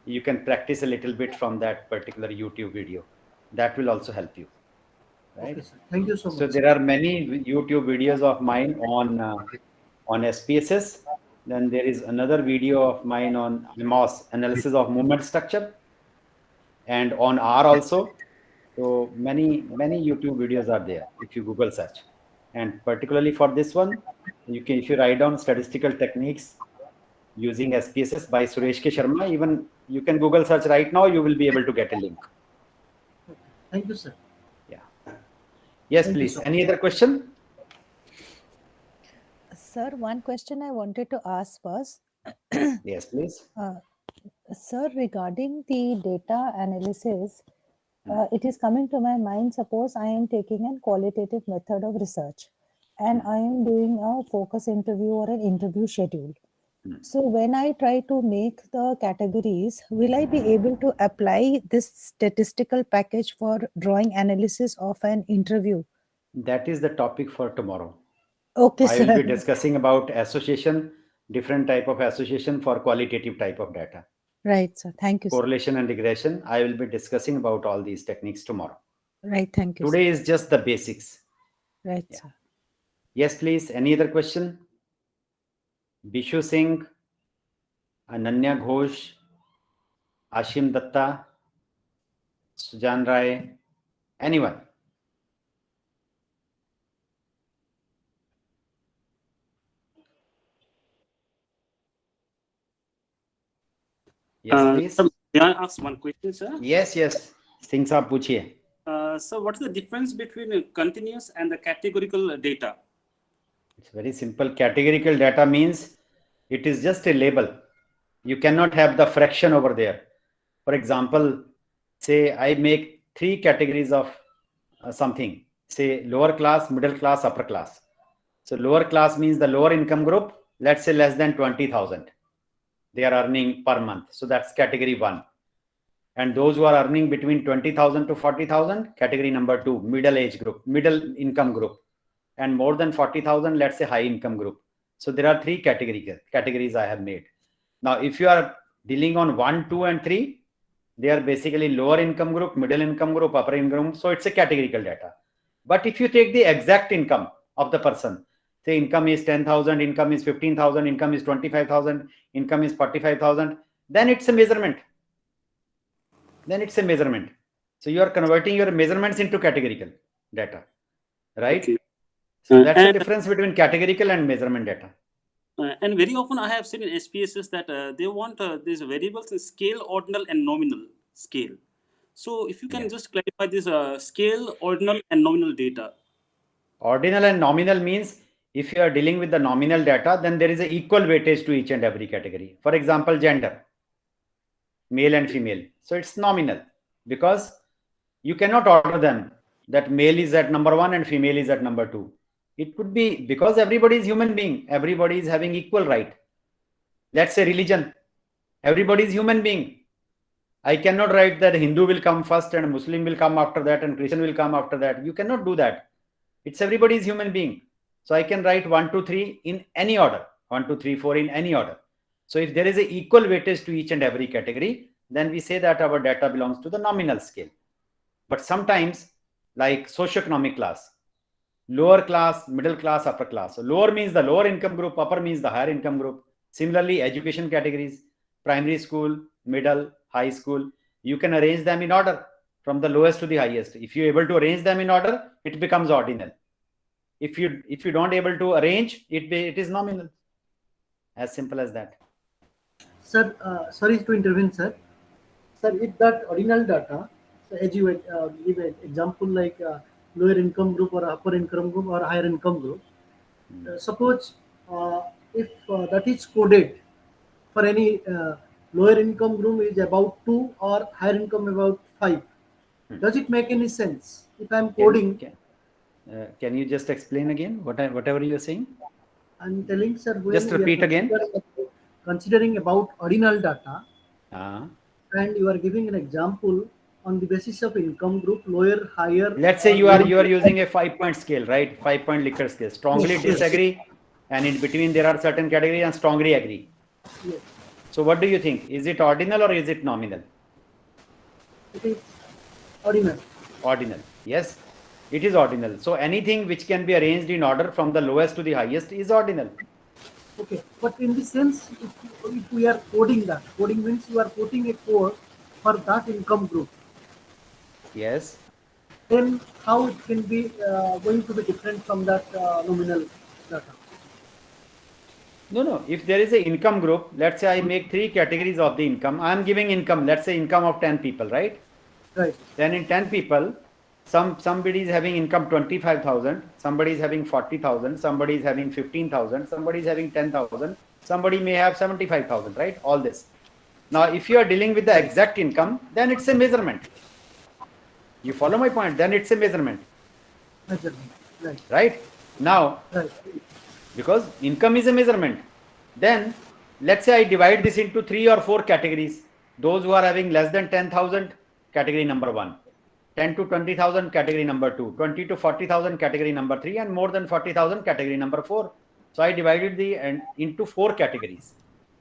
you can practice a little bit from that particular YouTube video. That will also help you, right? Okay, sir. Thank you so So much. there are many YouTube videos of mine on SPSS. Then there is another video of mine on AMOS, analysis of movement structure, and on R also. So many YouTube videos are there if you Google search. And particularly for this one, you can, if you write down statistical techniques using SPSS by Suresh K. Sharma, even you can Google search right now, you will be able to get a link. Thank you, sir. Yeah. Yes, Thank you please. so much. Any other question? Sir, one question I wanted to ask was, Yes, please. sir, regarding the data analysis, it is coming to my mind. Suppose I am taking a qualitative method of research and I am doing a focus interview or an interview schedule. So when I try to make the categories, will I be able to apply this statistical package for drawing analysis of an interview? That is the topic for tomorrow. Okay, I will sir. be discussing about association, different type of association for qualitative type of data. Right, sir. Thank you, sir. Correlation and regression. I will be discussing about all these techniques tomorrow. Right, thank you, sir. Today is just the basics. Right, Yeah. sir. Yes, please. Any other question? Bishu Singh, Ananya Ghosh, Ashim Datta, Sujan Rai, anyone? Yes, please. Sir, may I ask one question, sir? Yes, yes. Singh saab पूछिए. So what is the difference between continuous and the categorical data? It's very simple. Categorical data means it is just a label. You cannot have the fraction over there. For example, say I make 3 categories of something, say lower class, middle class, upper class. So lower class means the lower income group, let's say less than 20,000. They are earning per month. So that's category 1. And those who are earning between 20,000 to 40,000, category number 2, middle age group, middle income group. And more than 40,000, let's say high income group. So there are 3 categories I have made. Now, if you are dealing on 1, 2, and 3, they are basically lower income group, middle income group, upper income group. So it's a categorical data. But if you take the exact income of the person, say income is 10,000, income is 15,000, income is 25,000, income is 45,000, then it's a measurement. So you are converting your measurements into categorical data, right? Okay. So that's the difference between categorical and measurement data. And very often I have seen in SPSS that they want these variables in scale, ordinal, and nominal scale. So if you can just clarify this scale, ordinal, and nominal data. Ordinal and nominal means if you are dealing with the nominal data, then there is an equal weightage to each and every category. For example, gender, male and female. So it's nominal because you cannot order them that male is at number 1 and female is at number 2. It could be because everybody is human being. Everybody is having equal right. Let's say religion. Everybody is human being. I cannot write that Hindu will come first and Muslim will come after that and Christian will come after that. You cannot do that. It's everybody's human being. So I can write 1, 2, 3 in any order. 1, 2, 3, 4 in any order. So if there is an equal weightage to each and every category, then we say that our data belongs to the nominal scale. But sometimes, like socioeconomic class, lower class, middle class, upper class. So lower means the lower income group, upper means the higher income group. Similarly, education categories, primary school, middle, high school, you can arrange them in order from the lowest to the highest. If you're able to arrange them in order, it becomes ordinal. If you don't able to arrange, it is nominal. As simple as that. Sir, sorry to intervene, sir. Sir, if that ordinal data, so as you give an example like lower income group or upper income group or higher income group, suppose if that is coded for any lower income group is about 2 or higher income about 5, does it make any sense if I'm coding? Can you just explain again whatever you are saying? I'm telling, sir, just repeat again. Considering about ordinal data, and you are giving an example on the basis of income group, lower, higher. Let's say you are using a 5-point scale, right? 5-point Likert scale. Strongly disagree, and in between there are certain categories and strongly agree. Yes. So what do you think? Is it ordinal or is it nominal? It is ordinal. Ordinal. Yes, it is ordinal. So anything which can be arranged in order from the lowest to the highest is ordinal. Okay, but in the sense, if we are coding that, coding means you are putting a code for that income group. Yes. Then how it can be going to be different from that nominal data? No. If there is an income group, let's say I make 3 categories of the income. I am giving income, let's say income of 10 people, right? Right. Then in 10 people, somebody is having income 25,000, somebody is having 40,000, somebody is having 15,000, somebody is having 10,000, somebody may have 75,000, right? All this. Now, if you are dealing with the exact income, then it's a measurement. You follow my point? Then it's a measurement, Measurement. Right. right? Now, Right. because income is a measurement, then let's say I divide this into 3 or 4 categories. Those who are having less than 10,000, category number 1, 10 to 20,000, category number 2, 20 to 40,000, category number 3, and more than 40,000, category number 4. So I divided into 4 categories.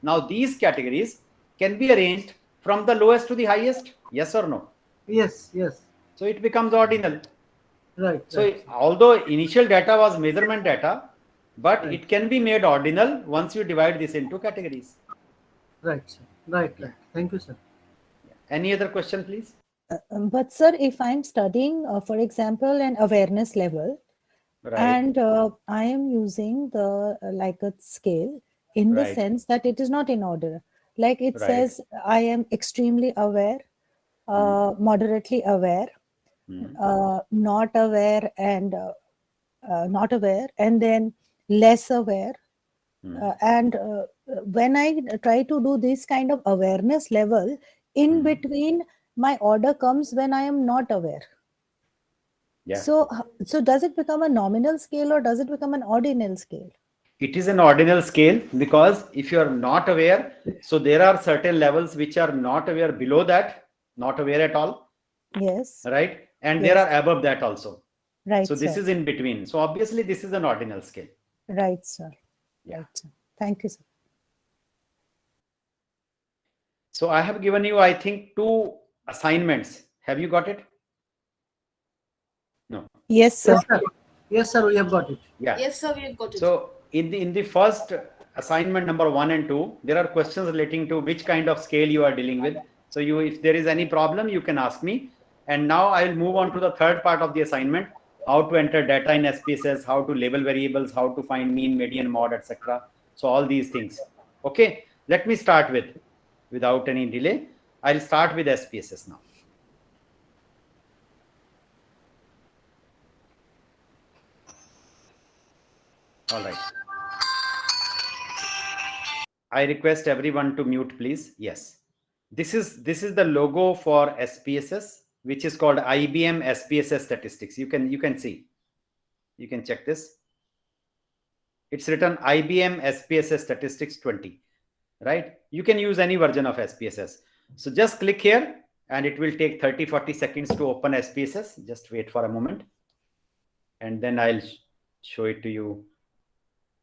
Now these categories can be arranged from the lowest to the highest, yes or no? Yes. Yes. So it becomes ordinal. Right. So right. although initial data was measurement data, but Right. it can be made ordinal once you divide this into categories. Right, sir. Right. Right. Thank you, sir. Any other question, please? But sir, if I'm studying, for example, an awareness level, Right. and I am using the Likert scale in the Right. sense that it is not in order. Like it Right. says, I am extremely aware, moderately aware, not aware, and not aware, and then less aware. And when I try to do this kind of awareness level, in between, my order comes when I am not aware. Yeah. So does it become a nominal scale or does it become an ordinal scale? It is an ordinal scale because if you are not aware, so there are certain levels which are not aware below that, not aware at all, Yes. right? And Yes. there are above that also. Right, So this sir. is in between. So obviously this is an ordinal scale. Right, sir. Yeah. Right, sir. Thank you, sir. So I have given you, I think, 2 assignments. Have you got it? No. Yes, sir. Yes, sir. Yes, sir. We have got it. Yeah. Yes, sir, we have got it. So in the first assignment number 1 and 2, there are questions relating to which kind of scale you are dealing with. So if there is any problem, you can ask me. And now I will move on to the third part of the assignment: how to enter data in SPSS, how to label variables, how to find mean, median, mod, etc. So all these things. Okay, let me start without any delay. I'll start with SPSS now. All right. I request everyone to mute, please. Yes. This is the logo for SPSS, which is called IBM SPSS Statistics. You can see. You can check this. It's written IBM SPSS Statistics 20, right? You can use any version of SPSS. So just click here and it will take 30-40 seconds to open SPSS. Just wait for a moment. And then I'll show it to you.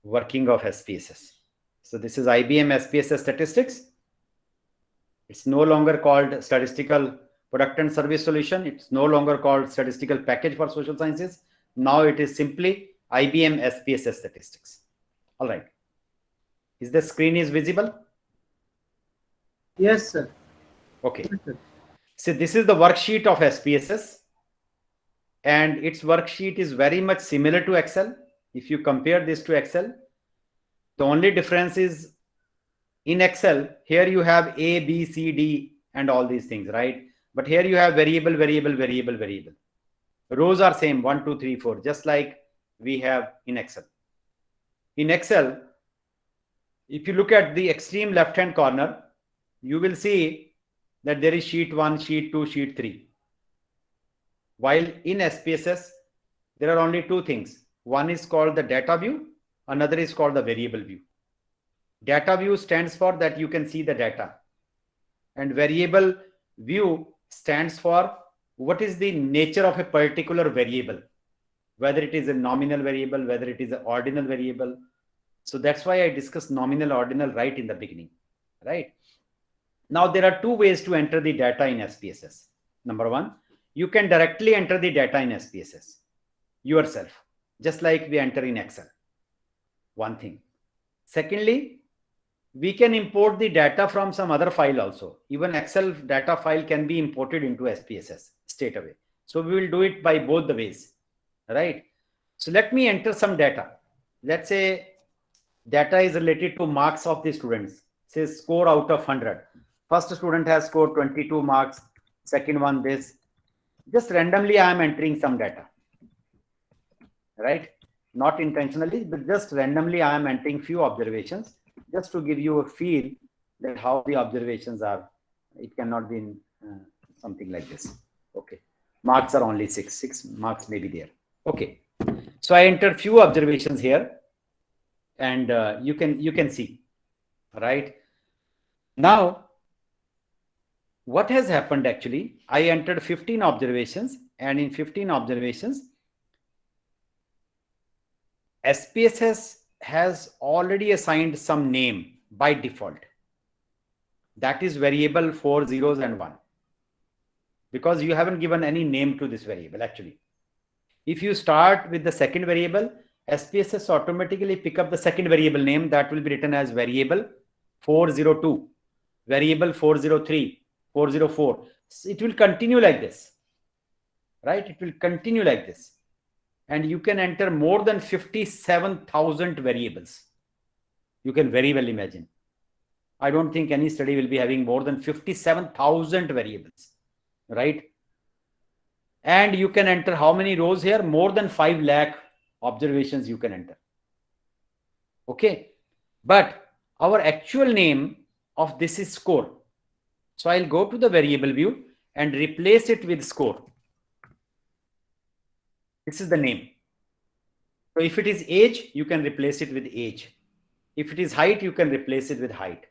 Working of SPSS. So this is IBM SPSS Statistics. It's no longer called Statistical Product and Service Solution. It's no longer called Statistical Package for Social Sciences. Now it is simply IBM SPSS Statistics. All right. Is the screen is visible? Yes, sir. Okay. Yes, sir. So this is the worksheet of SPSS. And its worksheet is very much similar to Excel. If you compare this to Excel, the only difference is in Excel, here you have A, B, C, D, and all these things, right? But here you have variable, variable, variable, variable. Rows are same, 1, 2, 3, 4, just like we have in Excel. In Excel, if you look at the extreme left-hand corner, you will see that there is sheet 1, sheet 2, sheet 3. While in SPSS, there are only 2 things. One is called the data view, another is called the variable view. Data view stands for that you can see the data, and variable view stands for what is the nature of a particular variable, whether it is a nominal variable, whether it is an ordinal variable. So that's why I discussed nominal, ordinal right in the beginning, right? Now there are two ways to enter the data in SPSS. Number one, you can directly enter the data in SPSS yourself, just like we enter in Excel. One thing. Secondly, we can import the data from some other file also. Even Excel data file can be imported into SPSS straight away. So we will do it by both the ways, right? So let me enter some data. Let's say data is related to marks of the students. Say score out of 100. First student has scored 22 marks. Second one this. Just randomly I am entering some data, right? Not intentionally, but just randomly I am entering few observations just to give you a feel that how the observations are. It cannot be in, something like this. Okay. Marks are only 6 marks may be there. Okay. So I entered few observations here, and you can see, right? Now, what has happened actually? I entered 15 observations, and in 15 observations, SPSS has already assigned some name by default. That is variable 4 zeros and 1, because you haven't given any name to this variable actually. If you start with the second variable, SPSS automatically pick up the second variable name that will be written as variable 402, variable 403, 404. It will continue like this, right? It will continue like this. And you can enter more than 57,000 variables. You can very well imagine. I don't think any study will be having more than 57,000 variables, right? And you can enter how many rows here? More than 5 lakh observations you can enter. Okay. But our actual name of this is score. So I'll go to the variable view and replace it with score. This is the name. So if it is age, you can replace it with age. If it is height, you can replace it with height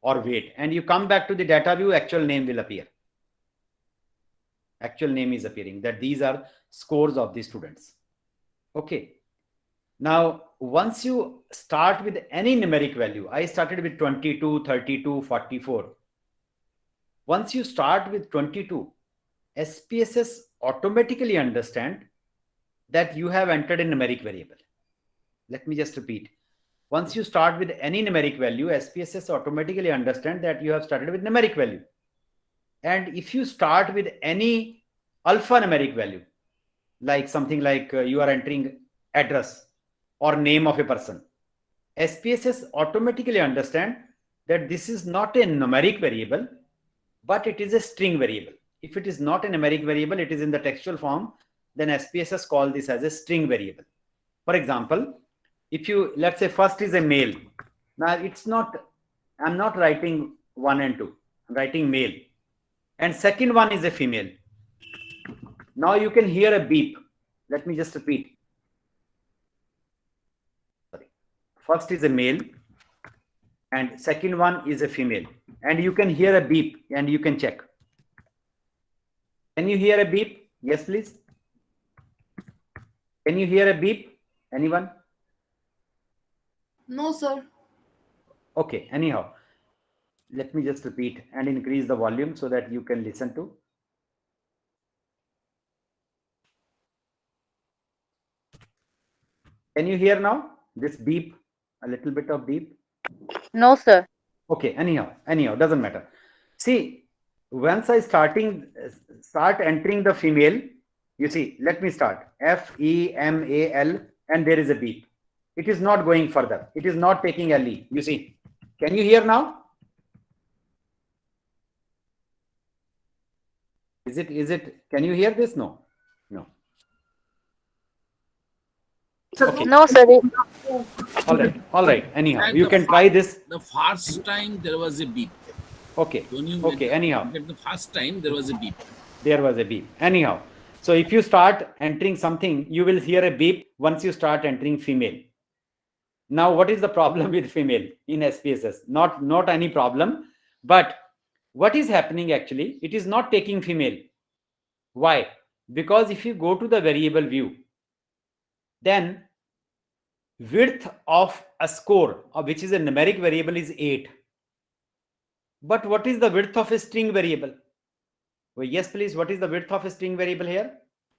or weight. And you come back to the data view, actual name will appear. Actual name is appearing, that these are scores of the students. Okay. Now, once you start with any numeric value, I started with 22, 32, 44. Once you start with 22, SPSS automatically understand that you have entered a numeric variable. Let me just repeat. Once you start with any numeric value, SPSS automatically understand that you have started with numeric value. And if you start with any alphanumeric value, like something like you are entering address or name of a person, SPSS automatically understand that this is not a numeric variable, but it is a string variable. If it is not a numeric variable, it is in the textual form, then SPSS call this as a string variable. For example, if you, let's say first is a male. Now it's not, I'm not writing 1 and 2, I'm writing male. And second one is a female. Now you can hear a beep. Let me just repeat. Sorry. First is a male and second one is a female. And you can hear a beep and you can check. Can you hear a beep? Yes, please. Can you hear a beep? Anyone? No, sir. Okay, anyhow. Let me just repeat and increase the volume so that you can listen to. Can you hear now this beep? A little bit of beep? No, sir. Okay, anyhow, doesn't matter. See, once I start entering the female, you see, let me start. FEMAL and there is a beep. It is not going further. It is not taking LE. You see, can you hear now? Is it, can you hear this? No. Okay. No, sir. All right. Anyhow, you can try this. The first time there was a beep. Okay. When you Okay. Anyhow, the first time there was a beep. there was a beep. Anyhow, so if you start entering something, you will hear a beep once you start entering female. Now, what is the problem with female in SPSS? Not any problem, but what is happening actually? It is not taking female. Why? Because if you go to the variable view, then width of a score, which is a numeric variable, is 8. But what is the width of a string variable? Well, yes, please. What is the width of a string variable here?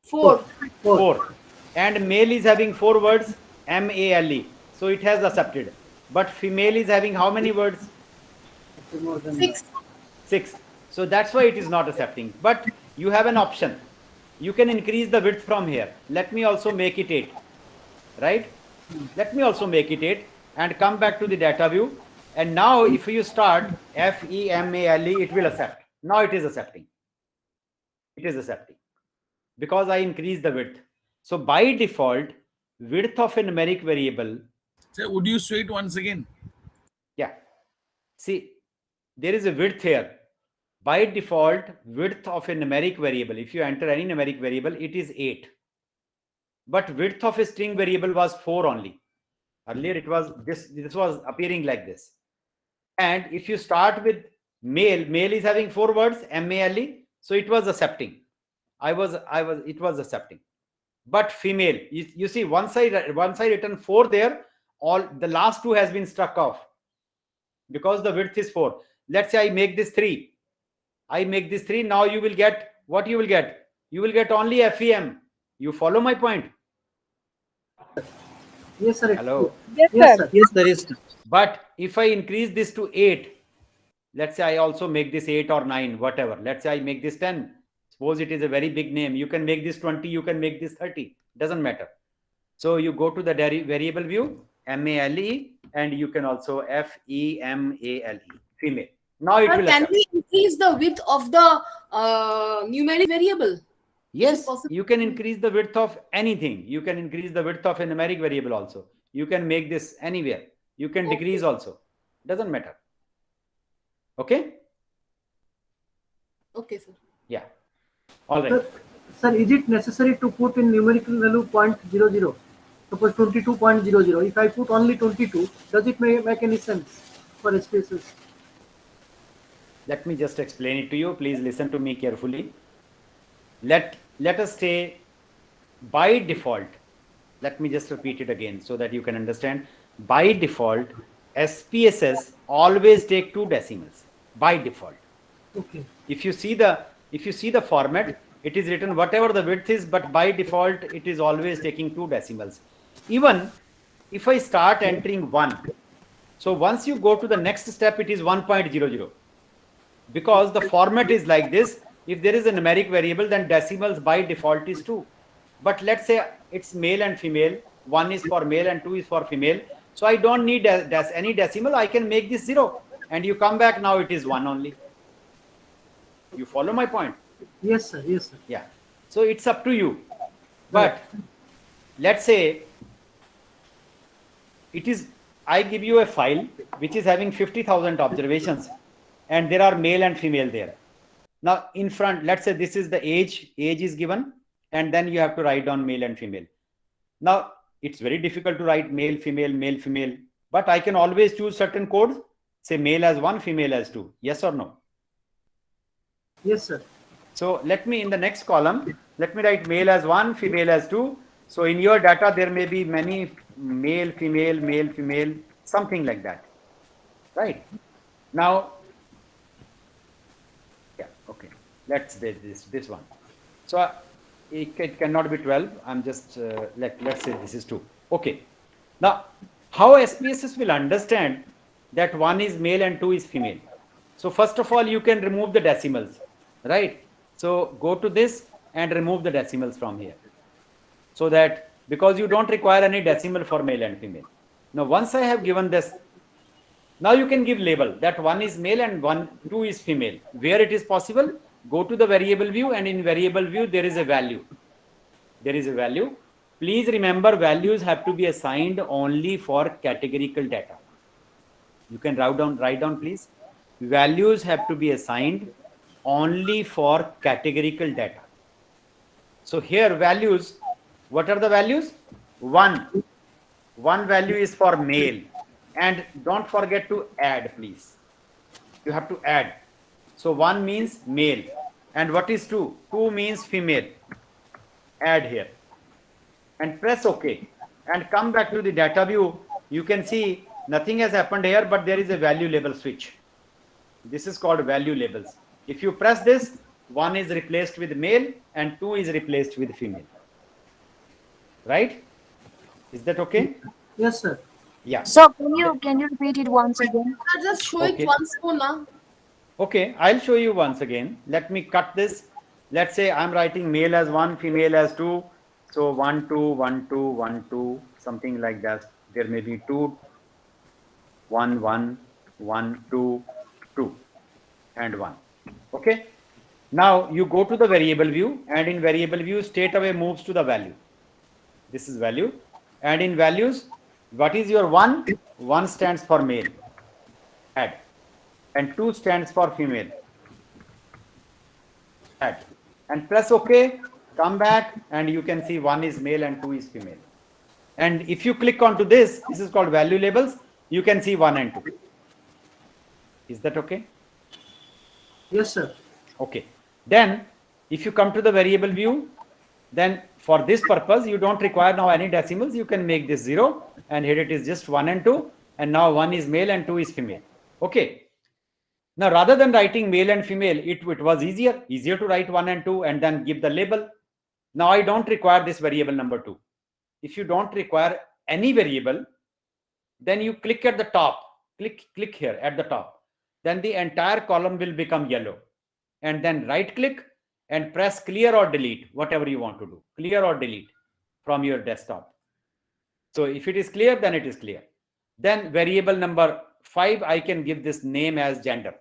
4. 4. And male is having 4 words, MALE. So it has accepted. But female is having how many words? More than 6. 6. So that's why it is not accepting. But you have an option. You can increase the width from here. Let me also make it 8. Right? Let me also make it 8 and come back to the data view. And now if you start FEMALE, it will accept. Now it is accepting. It is accepting because I increase the width. So by default, width of a numeric variable. Sir, would you show it once again? Yeah. See, there is a width here. By default, width of a numeric variable, if you enter any numeric variable, it is 8. But width of a string variable was 4 only. Earlier it was this was appearing like this. And if you start with male, male is having 4 words, MALE, so it was accepting. It was accepting. But female, you see, once I written 4 there, all the last 2 has been struck off because the width is 4. Let's say I make this 3. I make this 3. Now you will get what you will get. You will get only FEM. You follow my point? Yes, sir. Hello. Yes, Yes, sir. sir. Yes, there is. But if I increase this to 8, let's say I also make this 8 or 9, whatever. Let's say I make this 10. Suppose it is a very big name. You can make this 20. You can make this 30. Doesn't matter. So you go to the variable view, MALE, and you can also FEMALE, female. Now it will Can accept. we increase the width of the numeric variable? Yes, possible? you can increase the width of anything. You can increase the width of a numeric variable also. You can make this anywhere. You can Okay. decrease also. Doesn't matter. Okay? Okay, sir. Yeah. All right. Sir, is it necessary to put in numerical value 0.00? Suppose 22.00. If I put only 22, does it make any sense for SPSS? Let me just explain it to you. Please listen to me carefully. Let us say by default, let me just repeat it again so that you can understand. By default, SPSS always take 2 decimals by default. Okay. If you see the format, it is written whatever the width is, but by default it is always taking 2 decimals. Even if I start entering 1, so once you go to the next step, it is 1.00, because the format is like this. If there is a numeric variable, then decimals by default is 2. But let's say it's male and female, 1 is for male and 2 is for female. So I don't need any decimal. I can make this 0, and you come back, now it is 1 only. You follow my point? Yes, sir. Yes, sir. Yeah. So it's up to you. But let's say it is, I give you a file which is having 50,000 observations, and there are male and female there. Now in front, let's say this is the age is given, and then you have to write down male and female. Now it's very difficult to write male, female, but I can always choose certain codes, say male as 1, female as 2. Yes or no? Yes, sir. So let me, in the next column, let me write male as 1, female as 2. So in your data, there may be many male, female, something like that. Right? Now, yeah, okay. Let's say this one. So it cannot be 12. I'm just, let's say this is 2. Okay. Now, how SPSS will understand that 1 is male and 2 is female? So first of all, you can remove the decimals, right? So go to this and remove the decimals from here. So that, because you don't require any decimal for male and female. Now, once I have given this, now you can give label that 1 is male and 2 is female. Where it is possible, go to the variable view, and in variable view, there is a value. There is a value. Please remember, values have to be assigned only for categorical data. You can write down, please. Values have to be assigned only for categorical data. So here values, what are the values? 1 value is for male, and don't forget to add, please. You have to add. So 1 means male, and what is 2? 2 means female. Add here and press OK, and come back to the data view. You can see nothing has happened here, but there is a value label switch. This is called value labels. If you press this, 1 is replaced with male and 2 is replaced with female. Right? Is that okay? Yes, sir. Yeah. So can you repeat it once again? Sir, just show Okay. it once more now. Okay, I'll show you once again. Let me cut this. Let's say I'm writing male as 1, female as 2. So 1, 2, 1, 2, 1, 2, something like that. There may be 2, 1, 1, 1, 2, 2, and 1. Okay. Now you go to the variable view, and in variable view, straight away moves to the value. This is value. And in values, what is your 1? 1 stands for male. Add. And 2 stands for female. Add. And press OK, come back, and you can see 1 is male and 2 is female. And if you click onto this, this is called value labels, you can see 1 and 2. Is that okay? Yes, sir. Okay. Then if you come to the variable view, then for this purpose, you don't require now any decimals. You can make this 0, and here it is just 1 and 2. And now 1 is male and 2 is female. Okay. Now, rather than writing male and female, it was easier to write 1 and 2 and then give the label. Now, I don't require this variable number 2. If you don't require any variable, then you click at the top, click here at the top. Then the entire column will become yellow. And then right click and press clear or delete, whatever you want to do, clear or delete from your desktop. So if it is clear, then it is clear. Then variable number 5, I can give this name as gender.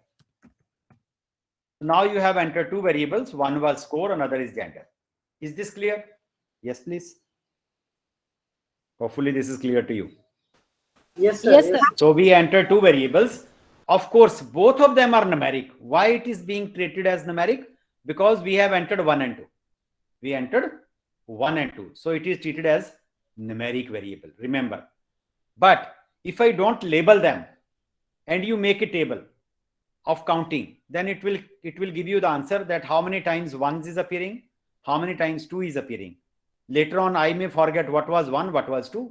Now you have entered 2 variables. One was score, another is gender. Is this clear? Yes, please. Hopefully this is clear to you. Yes, sir. Yes, sir. So we entered 2 variables. Of course, both of them are numeric. Why it is being treated as numeric? Because we have entered 1 and 2. We entered 1 and 2. So it is treated as numeric variable. Remember. But if I don't label them and you make a table of counting, then it will give you the answer that how many times 1 is appearing, how many times 2 is appearing. Later on, I may forget what was 1, what was 2.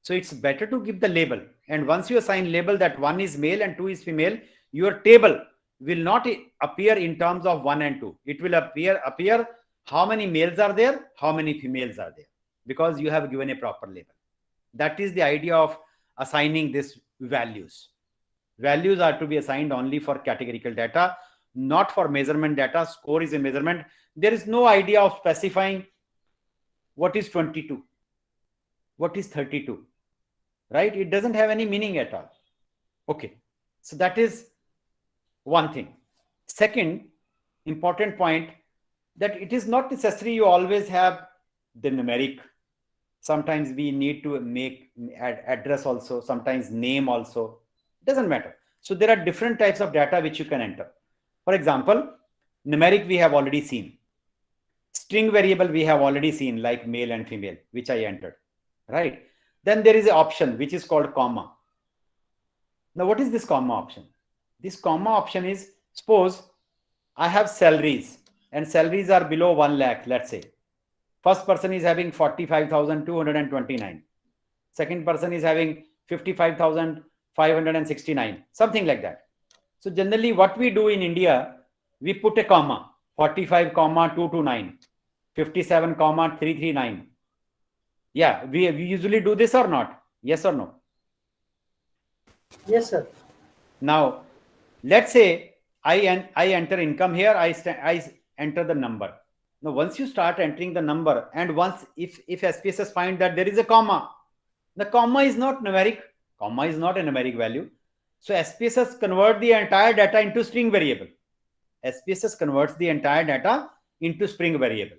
So it's better to give the label. And once you assign label that 1 is male and 2 is female, your table will not appear in terms of 1 and 2. It will appear how many males are there, how many females are there, because you have given a proper label. That is the idea of assigning these values. Values are to be assigned only for categorical data, not for measurement data. Score is a measurement. There is no idea of specifying what is 22, what is 32, right? It doesn't have any meaning at all. Okay, so that is one thing. Second important point, that it is not necessary you always have the numeric. Sometimes we need to make address also, sometimes name also. It doesn't matter. So there are different types of data which you can enter. For example, numeric we have already seen. String variable we have already seen, like male and female, which I entered, right? Then there is an option which is called comma. Now, what is this comma option? This comma option is, suppose I have salaries and salaries are below 1 lakh, let's say. First person is having 45,229. Second person is having 55,569, something like that. So generally what we do in India, we put a comma, 45,229, 57,339. Yeah, we usually do this or not? Yes or no? Yes, sir. Now, let's say I enter income here, I enter the number. Now, once you start entering the number, and once if SPSS find that there is a comma, the comma is not numeric, comma is not a numeric value. So SPSS convert the entire data into string variable. SPSS converts the entire data into string variable,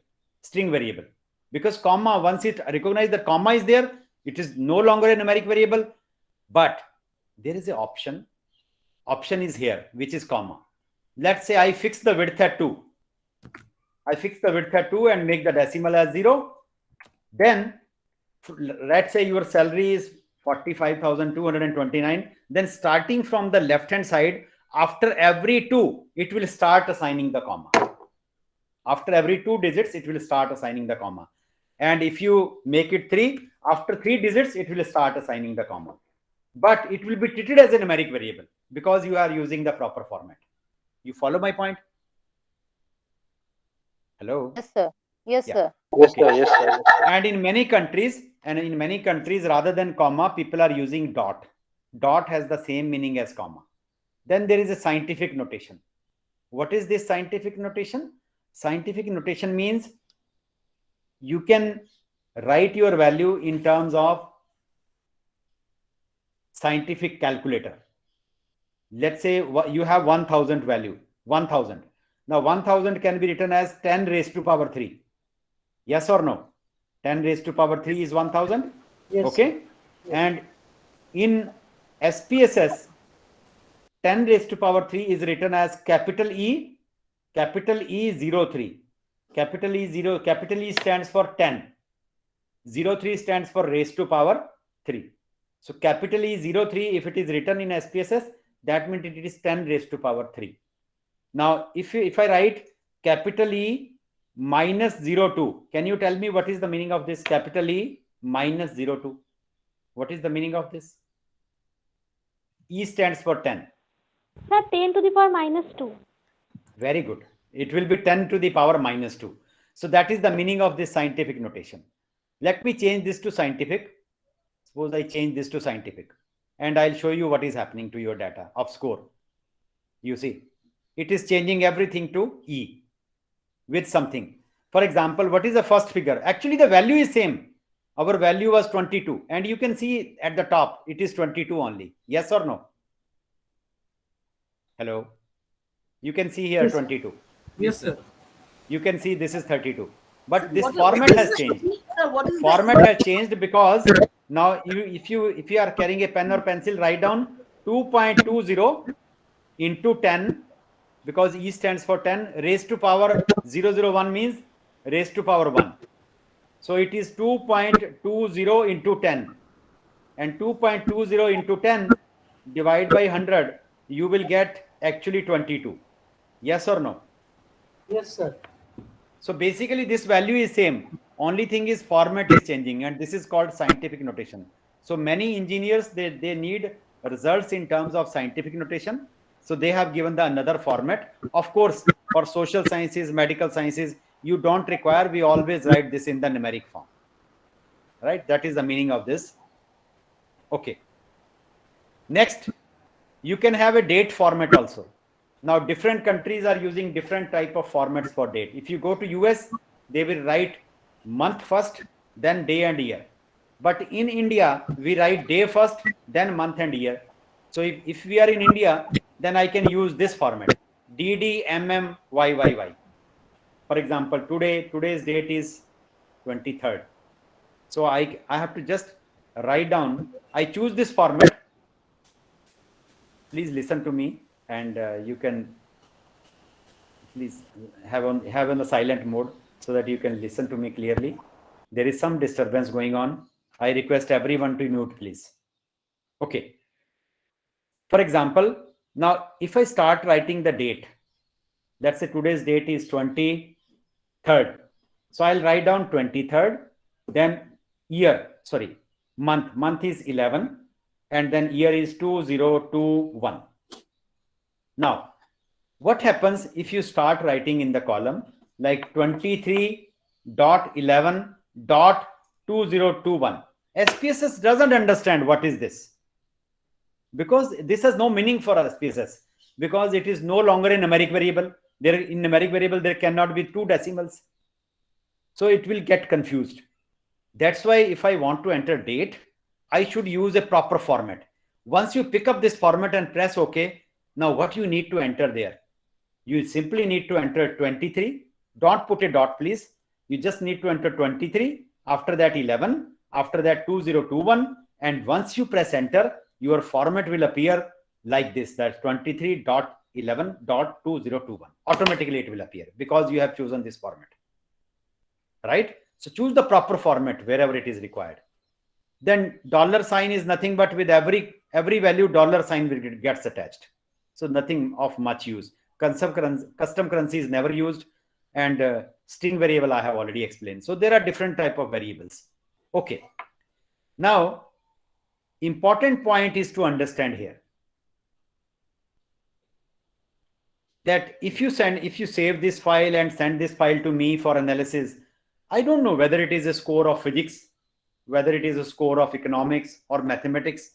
because comma, once it recognizes that comma is there, it is no longer a numeric variable. But there is an option. Option is here, which is comma. Let's say I fix the width at 2. I fix the width at 2 and make the decimal as 0. Then let's say your salary is 45,229. Then starting from the left hand side, after every 2, it will start assigning the comma. After every 2 digits, it will start assigning the comma. And if you make it 3, after 3 digits, it will start assigning the comma. But it will be treated as a numeric variable. because you are using the proper format. You follow my point? Hello? Yes, sir. Yes, Yeah. sir. Yes, Okay. sir. Yes, sir. And in many countries, rather than comma, people are using dot. Dot has the same meaning as comma. Then there is a scientific notation. What is this scientific notation? Scientific notation means you can write your value in terms of scientific calculator. Let's say you have 1000 value, 1000. Now 1000 can be written as 10 raised to power 3. Yes or no? 10 raised to power 3 is 1000. Yes. Okay. Yes. And in SPSS, 10 raised to power 3 is written as capital E 03. Capital E stands for 10. 03 stands for raised to power 3. So capital E 03, if it is written in SPSS, that means it is 10 raised to power 3. Now, if I write capital E minus 02, can you tell me what is the meaning of this capital E minus 02? What is the meaning of this? E stands for 10. Sir, 10 to the power minus 2. Very good. It will be 10 to the power minus 2. So that is the meaning of this scientific notation. Let me change this to scientific. Suppose I change this to scientific, and I'll show you what is happening to your data of score. You see, it is changing everything to E with something. For example, what is the first figure? Actually, the value is same. Our value was 22, and you can see at the top, it is 22 only. Yes or no? Hello? You can see here Yes. 22. Yes, sir. You can see this is 32. But this What- format what has is changed. What is Format has changed because now if you are carrying a pen or pencil, write down 2.20 into 10, because E stands for 10, raised to power 001 means raised to power 1. So it is 2.20 into 10, and 2.20 into 10 divided by 100, you will get actually 22. Yes or no? Yes, sir. So basically this value is same. Only thing is format is changing, and this is called scientific notation. So many engineers, they need results in terms of scientific notation. So they have given the another format. Of course, for social sciences, medical sciences, you don't require, we always write this in the numeric form. Right? That is the meaning of this. Okay. Next, you can have a date format also. Now, different countries are using different type of formats for date. If you go to US, they will write month first, then day and year. But in India, we write day first, then month and year. So if we are in India, then I can use this format, DDMMYYY. For example, today's date is 23rd. So I have to just write down, I choose this format. Please listen to me, and you can please have on the silent mode so that you can listen to me clearly. There is some disturbance going on. I request everyone to mute, please. Okay. For example, now if I start writing the date, let's say today's date is 23rd. So I'll write down 23rd, then month is 11, and then year is 2021. Now, what happens if you start writing in the column like 23.11.2021? SPSS doesn't understand what is this, because this has no meaning for SPSS, because it is no longer a numeric variable. In numeric variable, there cannot be 2 decimals. So it will get confused. That's why if I want to enter date, I should use a proper format. Once you pick up this format and press OK, now what you need to enter there? You simply need to enter 23. Don't put a dot, please. You just need to enter 23. After that 11. After that 2021. And once you press enter, your format will appear like this. That's 23.11.2021. Automatically it will appear because you have chosen this format. Right? So choose the proper format wherever it is required. Then $sign is nothing but with every value $sign gets attached. So nothing of much use. Custom currency is never used, and string variable I have already explained. So there are different type of variables. Okay. Now, important point is to understand here. that if you save this file and send this file to me for analysis, I don't know whether it is a score of physics, whether it is a score of economics or mathematics.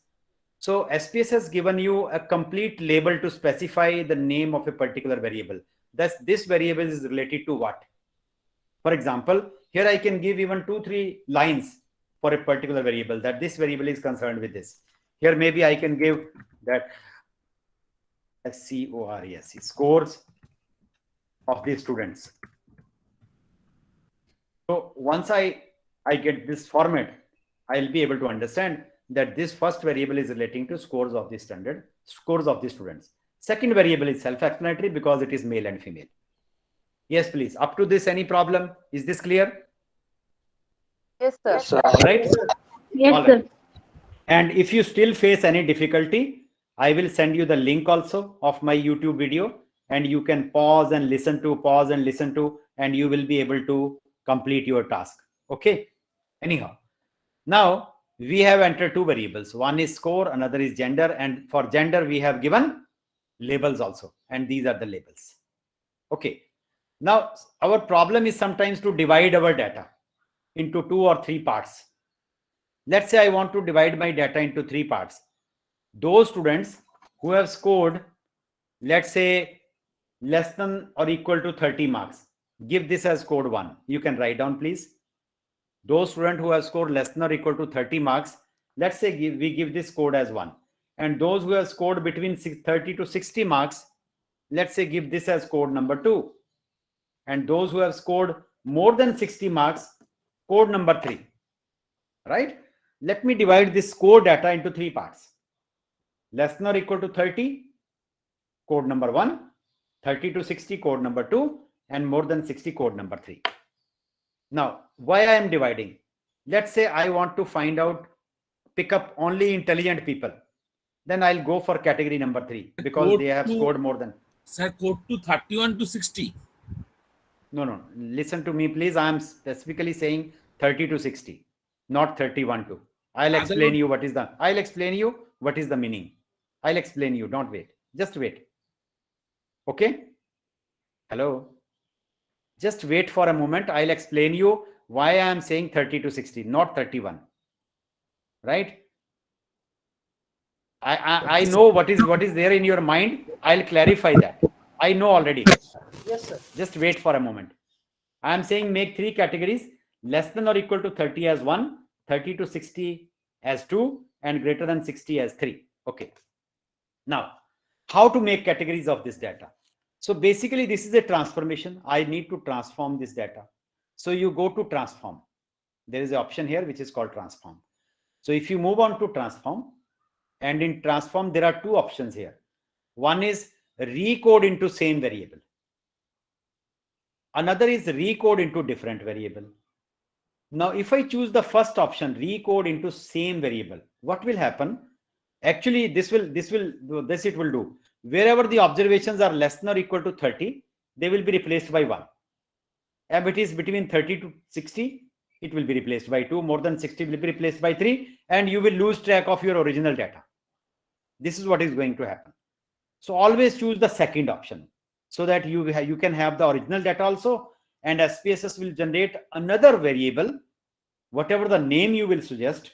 So SPS has given you a complete label to specify the name of a particular variable. Thus, this variable is related to what? For example, here I can give even 2-3 lines for a particular variable, that this variable is concerned with this. Here maybe I can give that SCORES, scores of the students. So once I get this format, I'll be able to understand that this first variable is relating to scores of the students. Second variable is self-explanatory because it is male and female. Yes, please. Up to this, any problem? Is this clear? Yes, sir. Right? Yes, All sir. right. And if you still face any difficulty, I will send you the link also of my YouTube video, and you can pause and listen to, and you will be able to complete your task. Okay. Anyhow, now we have entered 2 variables. One is score, another is gender. And for gender, we have given labels also. And these are the labels. Okay. Now, our problem is sometimes to divide our data into 2 or 3 parts. Let's say I want to divide my data into 3 parts. Those students who have scored, let's say, less than or equal to 30 marks, give this as code 1. You can write down, please. Those students who have scored less than or equal to 30 marks, let's say we give this code as 1. And those who have scored between 30 to 60 marks, let's say give this as code number 2. And those who have scored more than 60 marks, code number 3. Right? Let me divide this score data into 3 parts. Less than or equal to 30, code number 1, 30 to 60, code number 2, and more than 60, code number 3. Now, why I am dividing? Let's say I want to pick up only intelligent people. Then I'll go for category number 3 because Code they have to- scored more than. Sir, code to 31 to 60. No. Listen to me, please. I am specifically saying 30 to 60, not 31 to. I'll explain you what is the meaning. I'll explain you. Don't wait. Just wait. Okay? Hello? Just wait for a moment. I'll explain you why I am saying 30 to 60, not 31. Right? I know what is there in your mind. I'll clarify that. I know already. Yes, sir. Just wait for a moment. I am saying make 3 categories: less than or equal to 30 as 1, 30 to 60 as 2, and greater than 60 as 3. Okay. Now, how to make categories of this data? So basically, this is a transformation. I need to transform this data. So you go to transform. There is an option here which is called transform. So if you move on to transform, and in transform, there are 2 options here. One is recode into same variable. Another is recode into different variable. Now, if I choose the first option, recode into same variable, what will happen? Actually, this it will do. Wherever the observations are less than or equal to 30, they will be replaced by 1. If it is between 30 to 60, it will be replaced by 2. More than 60 will be replaced by 3, and you will lose track of your original data. This is what is going to happen. So always choose the second option so that you can have the original data also, and SPSS will generate another variable, whatever the name you will suggest,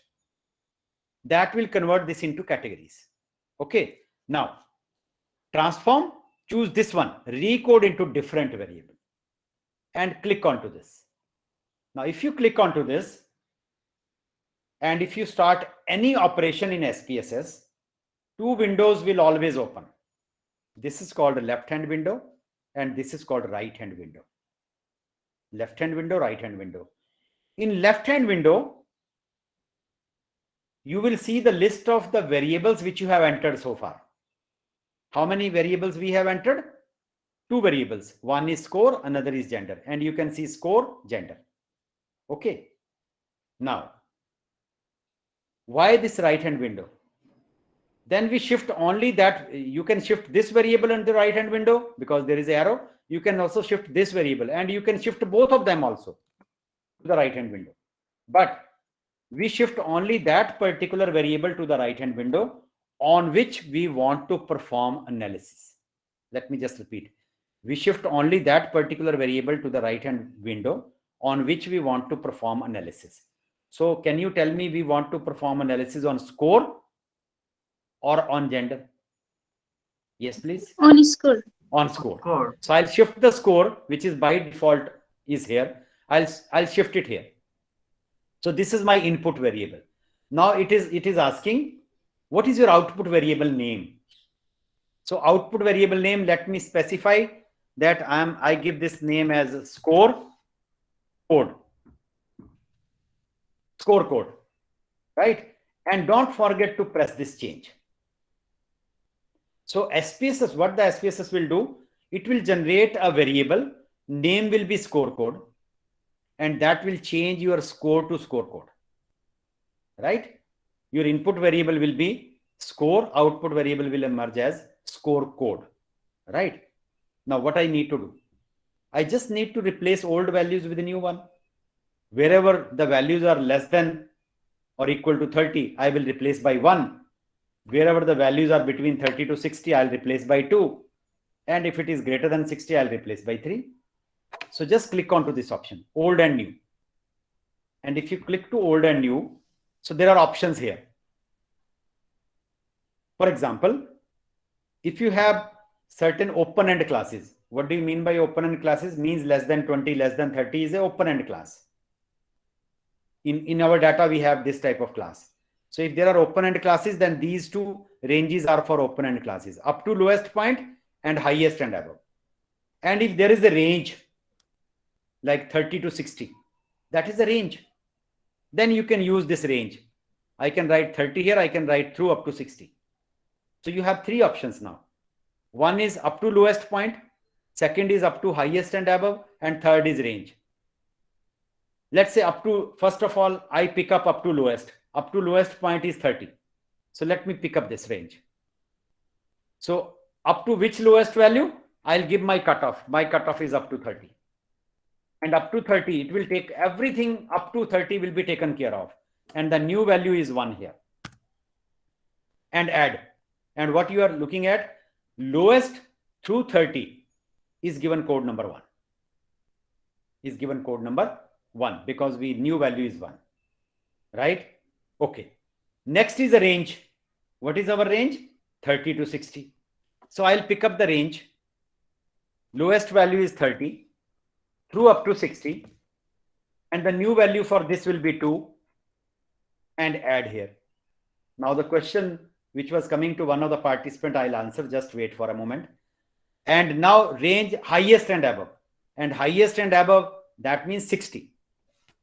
that will convert this into categories. Okay. Now, transform, choose this one, recode into different variable, and click onto this. Now, if you click onto this, and if you start any operation in SPSS, 2 windows will always open. This is called a left-hand window, and this is called right-hand window. Left-hand window, right-hand window. In left-hand window, you will see the list of the variables which you have entered so far. How many variables we have entered? 2 variables. One is score, another is gender. And you can see score, gender. Okay. Now, why this right-hand window? Then we shift only that. You can shift this variable in the right-hand window because there is an arrow. You can also shift this variable, and you can shift both of them also to the right-hand window. But we shift only that particular variable to the right-hand window on which we want to perform analysis. Let me just repeat. We shift only that particular variable to the right hand window on which we want to perform analysis. So can you tell me we want to perform analysis on score or on gender? Yes, please. On score. On score. So I'll shift the score, which is by default is here. I'll shift it here. So this is my input variable. Now it is asking, what is your output variable name? So output variable name, let me specify that I give this name as score code. Score code, right? And don't forget to press this change. So SPSS, what the SPSS will do, it will generate a variable, name will be score code, and that will change your score to score code, right? Your input variable will be score, output variable will emerge as score code, right? Now what I need to do, I just need to replace old values with a new one. Wherever the values are less than or equal to 30, I will replace by 1. Wherever the values are between 30 to 60, I'll replace by 2. And if it is greater than 60, I'll replace by 3. So just click onto this option, old and new. And if you click to old and new, so there are options here. For example, if you have certain open-end classes, what do you mean by open-end classes? Means less than 20, less than 30 is an open-end class. In our data, we have this type of class. So if there are open-end classes, then these two ranges are for open-end classes, up to lowest point and highest and above. And if there is a range like 30 to 60, that is a range. Then you can use this range. I can write 30 here, I can write through up to 60. So you have 3 options now. One is up to lowest point, second is up to highest and above, and third is range. Let's say up to, first of all, I pick up to lowest. Up to lowest point is 30. So let me pick up this range. So up to which lowest value? I'll give my cutoff. My cutoff is up to 30. And up to 30, it will take everything up to 30 will be taken care of. And the new value is 1 here. And add. And what you are looking at, lowest through 30 is given code number 1. Is given code number 1 because we new value is 1. Right? Okay. Next is the range. What is our range? 30 to 60. So I'll pick up the range. Lowest value is 30 through up to 60. And the new value for this will be 2 and add here. Now the question which was coming to one of the participants, I'll answer. Just wait for a moment. And now range highest and above. And highest and above, that means 60.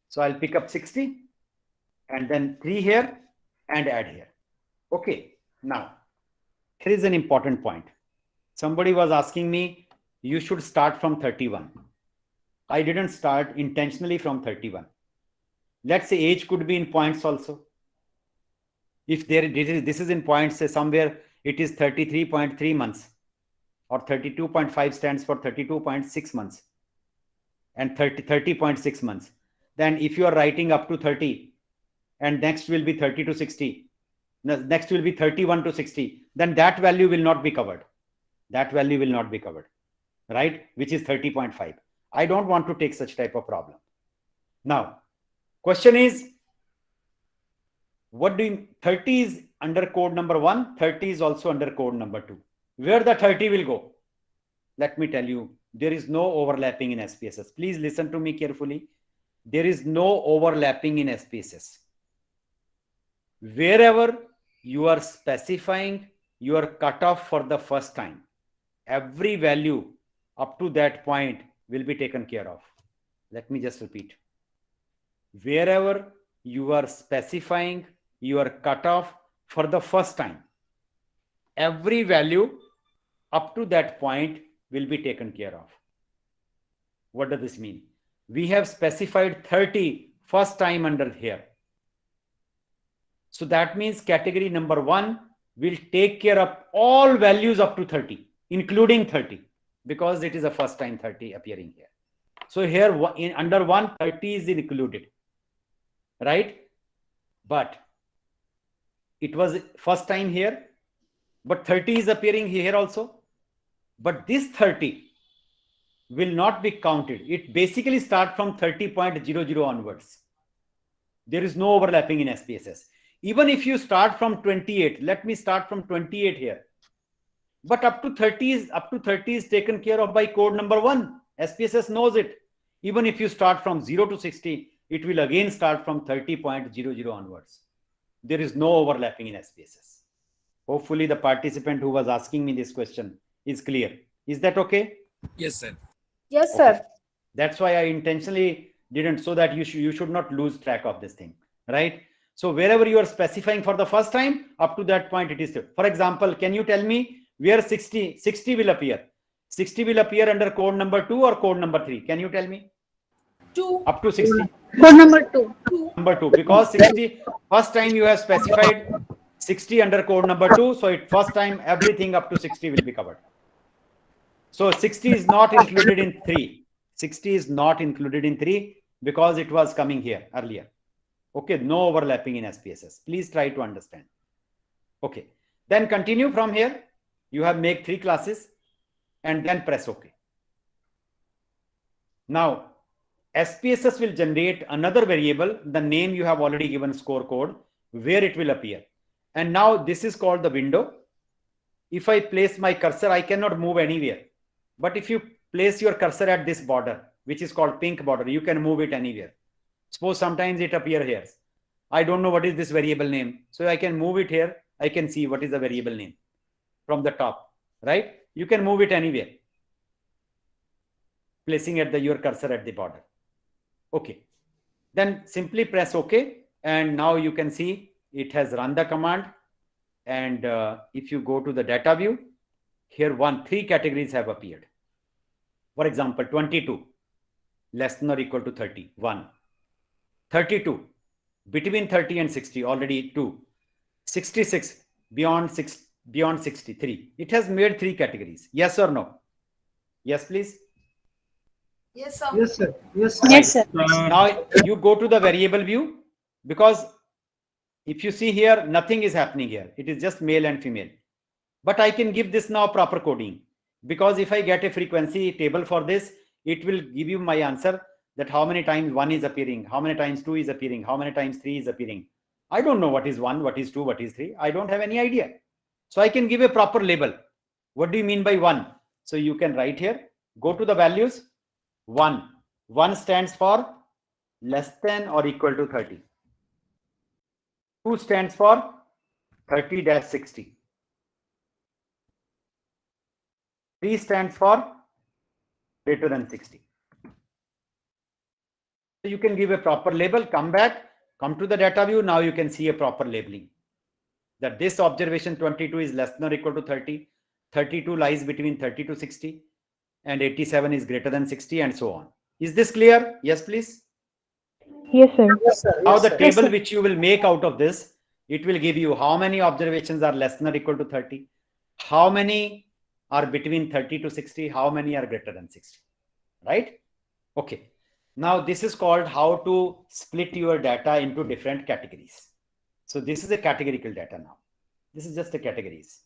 So I'll pick up 60 and then 3 here and add here. Okay. Now, here is an important point. Somebody was asking me, you should start from 31. I didn't start intentionally from 31. Let's say age could be in points also. If this is in points, say somewhere it is 33.3 months or 32.5 stands for 32.6 months and 30.6 months. Then if you are writing up to 30 and next will be 30 to 60, next will be 31 to 60, then that value will not be covered. That value will not be covered, right? Which is 30.5. I don't want to take such type of problem. Now, question is, what do you, 30 is under code number 1, 30 is also under code number 2. Where the 30 will go? Let me tell you, there is no overlapping in SPSS. Please listen to me carefully. There is no overlapping in SPSS. Wherever you are specifying your cutoff for the first time, every value up to that point will be taken care of. Let me just repeat. Wherever you are specifying your cutoff for the first time, every value up to that point will be taken care of. What does this mean? We have specified 30 first time under here. So that means category number 1 will take care of all values up to 30, including 30, because it is a first time 30 appearing here. So here under 1, 30 is included, right? But it was first time here, but 30 is appearing here also. But this 30 will not be counted. It basically starts from 30.00 onwards. There is no overlapping in SPSS. Even if you start from 28, let me start from 28 here. But up to 30 is taken care of by code number 1. SPSS knows it. Even if you start from 0 to 60, it will again start from 30.00 onwards. There is no overlapping in SPSS. Hopefully the participant who was asking me this question is clear. Is that okay? Yes, sir. Yes, Okay. sir. That's why I intentionally didn't, so that you should not lose track of this thing, right? So wherever you are specifying for the first time, up to that point it is. For example, can you tell me where 60 will appear? 60 will appear under code number 2 or code number 3? Can you tell me? 2. Up to 60. Code number 2. Number 2, because 60 first time you have specified 60 under code number 2, so it first time everything up to 60 will be covered. So 60 is not included in 3. 60 is not included in 3 because it was coming here earlier. Okay, no overlapping in SPSS. Please try to understand. Okay, then continue from here. You have make 3 classes and then press OK. Now SPSS will generate another variable, the name you have already given score code, where it will appear. And now this is called the window. If I place my cursor, I cannot move anywhere. But if you place your cursor at this border, which is called pink border, you can move it anywhere. Suppose sometimes it appears here. I don't know what is this variable name. So I can move it here. I can see what is the variable name from the top, right? You can move it anywhere, placing your cursor at the border. Okay. Then simply press OK. And now you can see it has run the command. And if you go to the data view, here 3 categories have appeared. For example, 22 less than or equal to 30, 1. 32 between 30 and 60, already 2. 66 beyond 63. It has made 3 categories. Yes or no? Yes, please. Yes, sir. Yes, sir. Yes, sir. Yes, sir. Now you go to the variable view, because if you see here, nothing is happening here. It is just male and female. But I can give this now proper coding, because if I get a frequency table for this, it will give you my answer that how many times 1 is appearing, how many times 2 is appearing, how many times 3 is appearing. I don't know what is 1, what is 2, what is 3. I don't have any idea. So I can give a proper label. What do you mean by 1? So you can write here, go to the values. 1. 1 stands for less than or equal to 30. 2 stands for 30-60. 3 stands for greater than 60. So you can give a proper label, come back, come to the data view. Now you can see a proper labeling that this observation 22 is less than or equal to 30. 32 lies between 30 to 60. And 87 is greater than 60, and so on. Is this clear? Yes, please. Yes, sir. Yes, sir. Now Yes, the sir. table which you will make out of this, it will give you how many observations are less than or equal to 30, how many are between 30 to 60, how many are greater than 60, right? Okay. Now this is called how to split your data into different categories. So this is a categorical data now. This is just the categories.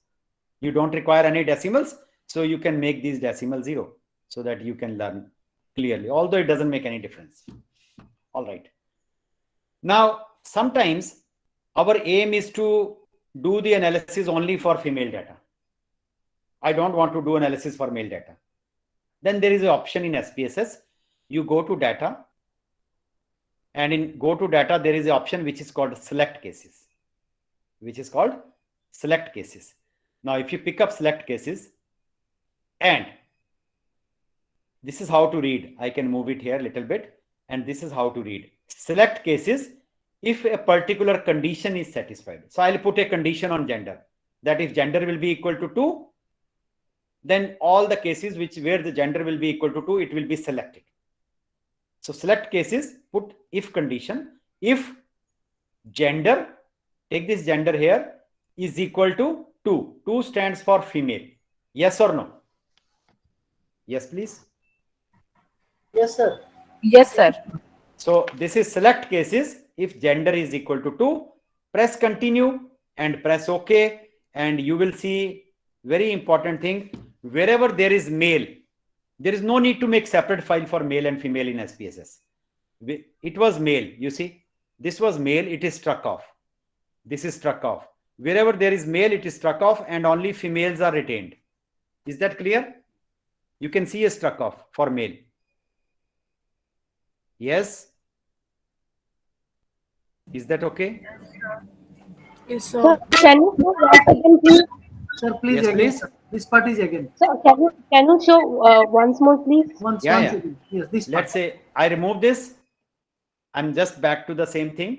You don't require any decimals. So you can make these decimal 0 so that you can learn clearly, although it doesn't make any difference. All right. Now, sometimes our aim is to do the analysis only for female data. I don't want to do analysis for male data. Then there is an option in SPSS. You go to data, and in go to data, there is an option which is called select cases, Now, if you pick up select cases, and this is how to read. I can move it here a little bit. And this is how to read. Select cases if a particular condition is satisfied. So I'll put a condition on gender, that if gender will be equal to 2, then all the cases where the gender will be equal to 2, it will be selected. So select cases, put if condition, if gender, take this gender here, is equal to 2. 2 stands for female. Yes or no? Yes, please. Yes, sir. Yes, sir. So this is select cases. If gender is equal to 2, press continue and press OK. And you will see very important thing. Wherever there is male, There is no need to make separate file for male and female in SPSS. It was male, you see, this was male, it is struck off. This is struck off. Wherever there is male, it is struck off, and only females are retained. Is that clear? You can see a struck off for male. Yes? Is that okay? Yes, Sir, sir. can you show once again, please? Sir, please Yes, again. please. Sir. This part is again. Sir, can you show once more, please? Once Yeah, once yeah. again. Yes, this part. Let's say I remove this. I'm just back to the same thing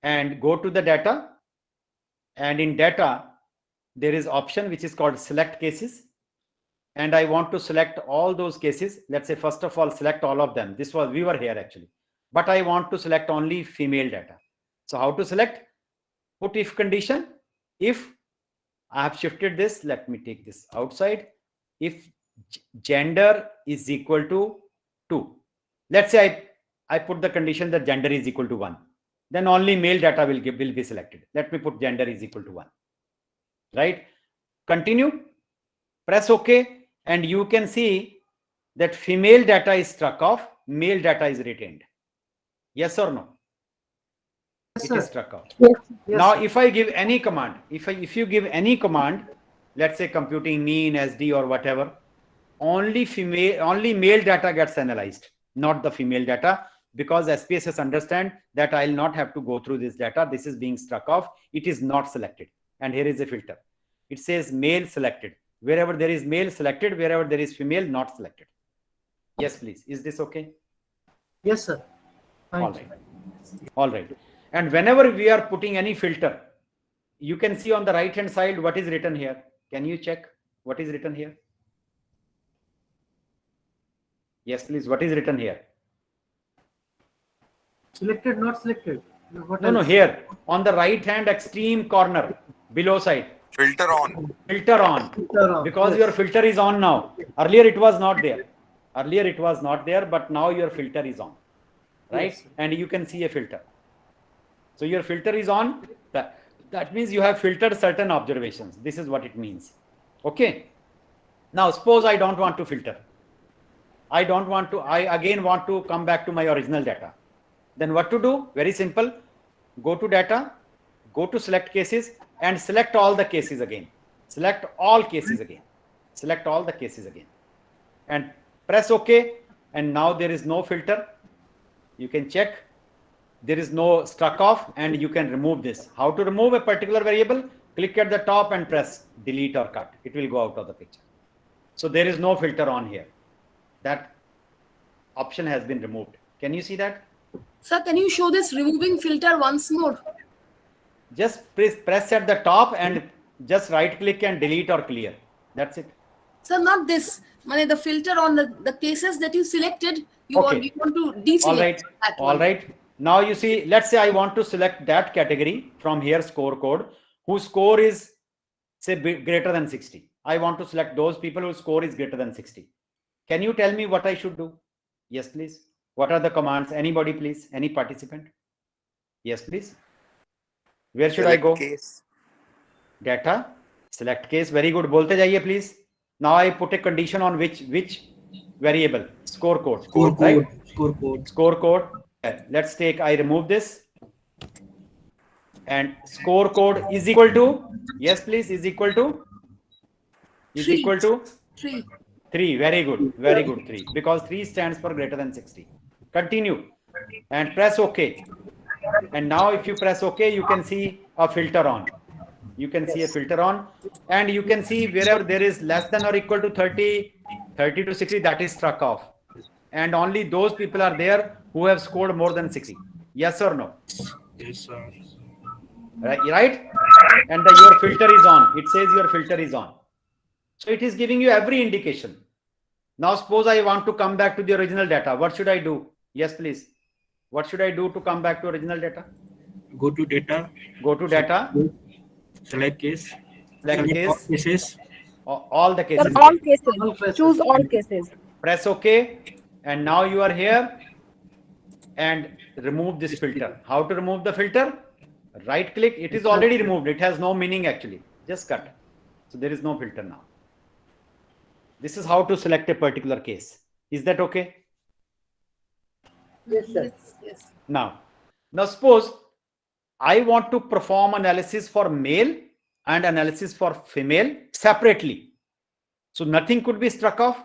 and go to the data. And in data, there is option which is called select cases. And I want to select all those cases. Let's say, first of all, select all of them. We were here actually, but I want to select only female data. So how to select? Put if condition. If I have shifted this, let me take this outside. If gender is equal to 2, let's say I put the condition that gender is equal to 1, then only male data will be selected. Let me put gender is equal to 1, right? Continue, press OK, and you can see that female data is struck off, male data is retained. Yes or no? Yes, It sir. is struck off. Yes. Yes, Now, sir. if I give any command, if you give any command, let's say computing mean, SD or whatever, only male data gets analyzed, not the female data, because SPSS understand that I'll not have to go through this data. This is being struck off. It is not selected. And here is a filter. It says male selected. Wherever there is male selected, wherever there is female not selected. Yes, please. Is this okay? Yes, sir. Thank All you. right. All right. And whenever we are putting any filter, you can see on the right hand side what is written here. Can you check what is written here? Yes, please. What is written here? Selected, not selected. What No, else? here on the right hand extreme corner below side. Filter on. Filter on. Filter on. Because Yes. your filter is on now. Earlier it was not there. Earlier it was not there, but now your filter is on. Right? Yes. And you can see a filter. So your filter is on. That means you have filtered certain observations. This is what it means. Okay. Now suppose I don't want to filter. I again want to come back to my original data. Then what to do? Very simple. Go to data, go to select cases and select all the cases again. Select all cases again. Select all the cases again. And press OK. And now there is no filter. You can check. There is no struck off and you can remove this. How to remove a particular variable? Click at the top and press delete or cut. It will go out of the picture. So there is no filter on here. That option has been removed. Can you see that? Sir, can you show this removing filter once more? Just press at the top and just right click and delete or clear. That's it. Sir, not this. The filter on the cases that you selected, you Okay. want to deselect All right. that All one. right. Now you see, let's say I want to select that category from here score code whose score is say greater than 60. I want to select those people whose score is greater than 60. Can you tell me what I should do? Yes, please. What are the commands? Anybody, please? Any participant? Yes, please. Where should I go? Case. Data, select case. Very good. Bolte jaiye, please. Now I put a condition on which variable? Score code. Right? Score code. Let's take, I remove this. And score code is equal to, yes, please, is equal to? Is 3. equal to? 3. 3. Very good. Very good. 3. Because 3 stands for greater than 60. Continue. And press OK. And now if you press OK, you can see a filter on. You can see a filter on. And you can see wherever there is less than or equal to 30, 30 to 60, that is struck off. And only those people are there who have scored more than 60. Yes or no? Yes, sir. Right? And your filter is on. It says your filter is on. So it is giving you every indication. Now suppose I want to come back to the original data. What should I do? Yes, please. What should I do to come back to original data? Go to data. Go to data. Select case. Select case. All cases. All the cases. All cases. All cases. Choose all cases. Press OK. And now you are here. And remove this filter. How to remove the filter? Right click. It is already removed. It has no meaning actually. Just cut. So there is no filter now. This is how to select a particular case. Is that okay? Yes, sir. Yes. Now suppose I want to perform analysis for male and analysis for female separately. So nothing could be struck off.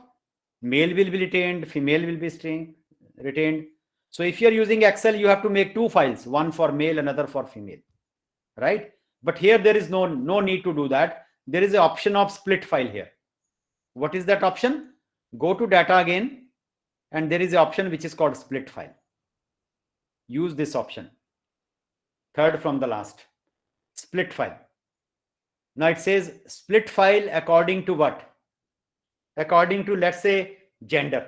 Male will be retained, female will be retained. So if you're using Excel, you have to make two files, one for male, another for female, right? But here there is no need to do that. There is an option of split file here. What is that option? Go to data again, and there is an option which is called split file. Use this option. Third from the last, split file. Now it says split file according to what? According to, let's say, gender.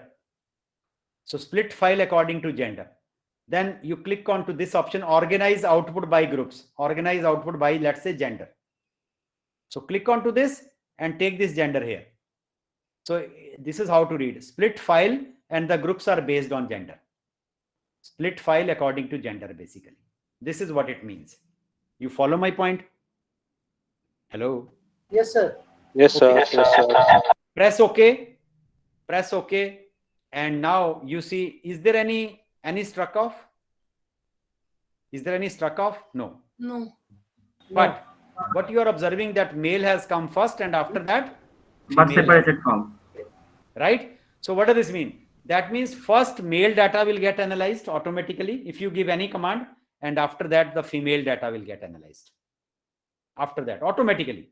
So split file according to gender. Then you click on to this option, organize output by groups. Organize output by, let's say, gender. So click on to this and take this gender here. So this is how to read split file, and the groups are based on gender. Split file according to gender, basically. This is what it means. You follow my point? Hello? Yes, sir. Yes, sir. Okay. Yes, sir. Press OK. Press OK. And now you see, is there any struck off? Is there any struck off? No. No. But what you are observing, that male has come first, and after that, But female. separated from. Right? So what does this mean? That means first male data will get analyzed automatically if you give any command, and after that the female data will get analyzed. After that, automatically,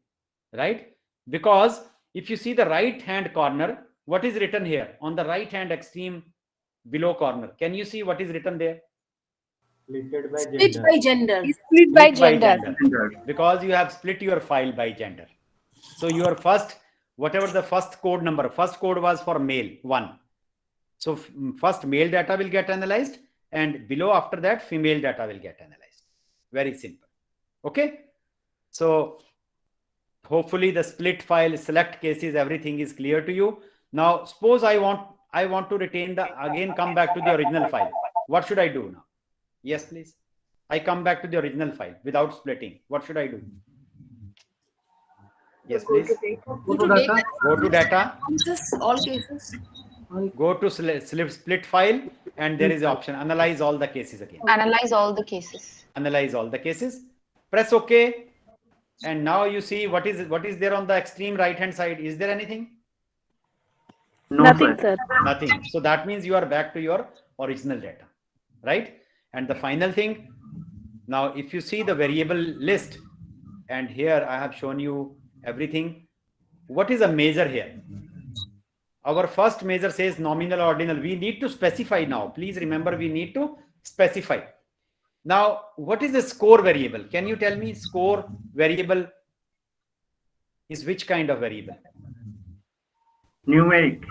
right? Because if you see the right hand corner, what is written here on the right hand extreme below corner? Can you see what is written there? Split by Split by gender. Split by Split gender. Because you have split your file by gender. So your first, whatever the first code number, first code was for male 1. So first male data will get analyzed, and below after that female data will get analyzed. Very simple. Okay. So hopefully the split file, select cases, everything is clear to you. Now suppose I want to retain again come back to the original file. What should I do now? Yes, please. I come back to the original file without splitting. What should I do? Yes, please. Go to data. Go to data. Cases, all cases. Go to split file, and there is an option, analyze all the cases again. Analyze all the cases. Analyze all the cases. Press OK. And now you see what is there on the extreme right hand side. Is there anything? No, Nothing, sir. sir. Nothing. So that means you are back to your original data, right? And the final thing, now if you see the variable list, and here I have shown you everything. What is a measure here? Our first measure says nominal, ordinal. We need to specify now. Please remember, we need to specify. Now, what is the score variable? Can you tell me score variable is which kind of variable? Numeric.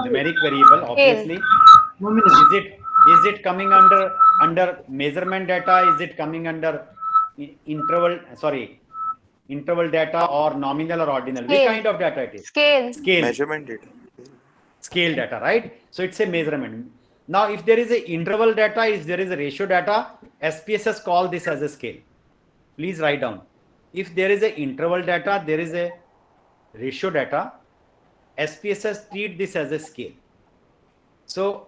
Numeric variable, obviously. Nominal. Is it coming under measurement data? Is it coming under interval data, or nominal or ordinal? Which Scale. kind of data it is? Scale. Scale. Measurement data. Scale data, right? So it's a measurement. Now, if there is a interval data, if there is a ratio data, SPSS call this as a scale. Please write down. If there is a interval data, there is a ratio data, SPSS treat this as a scale. So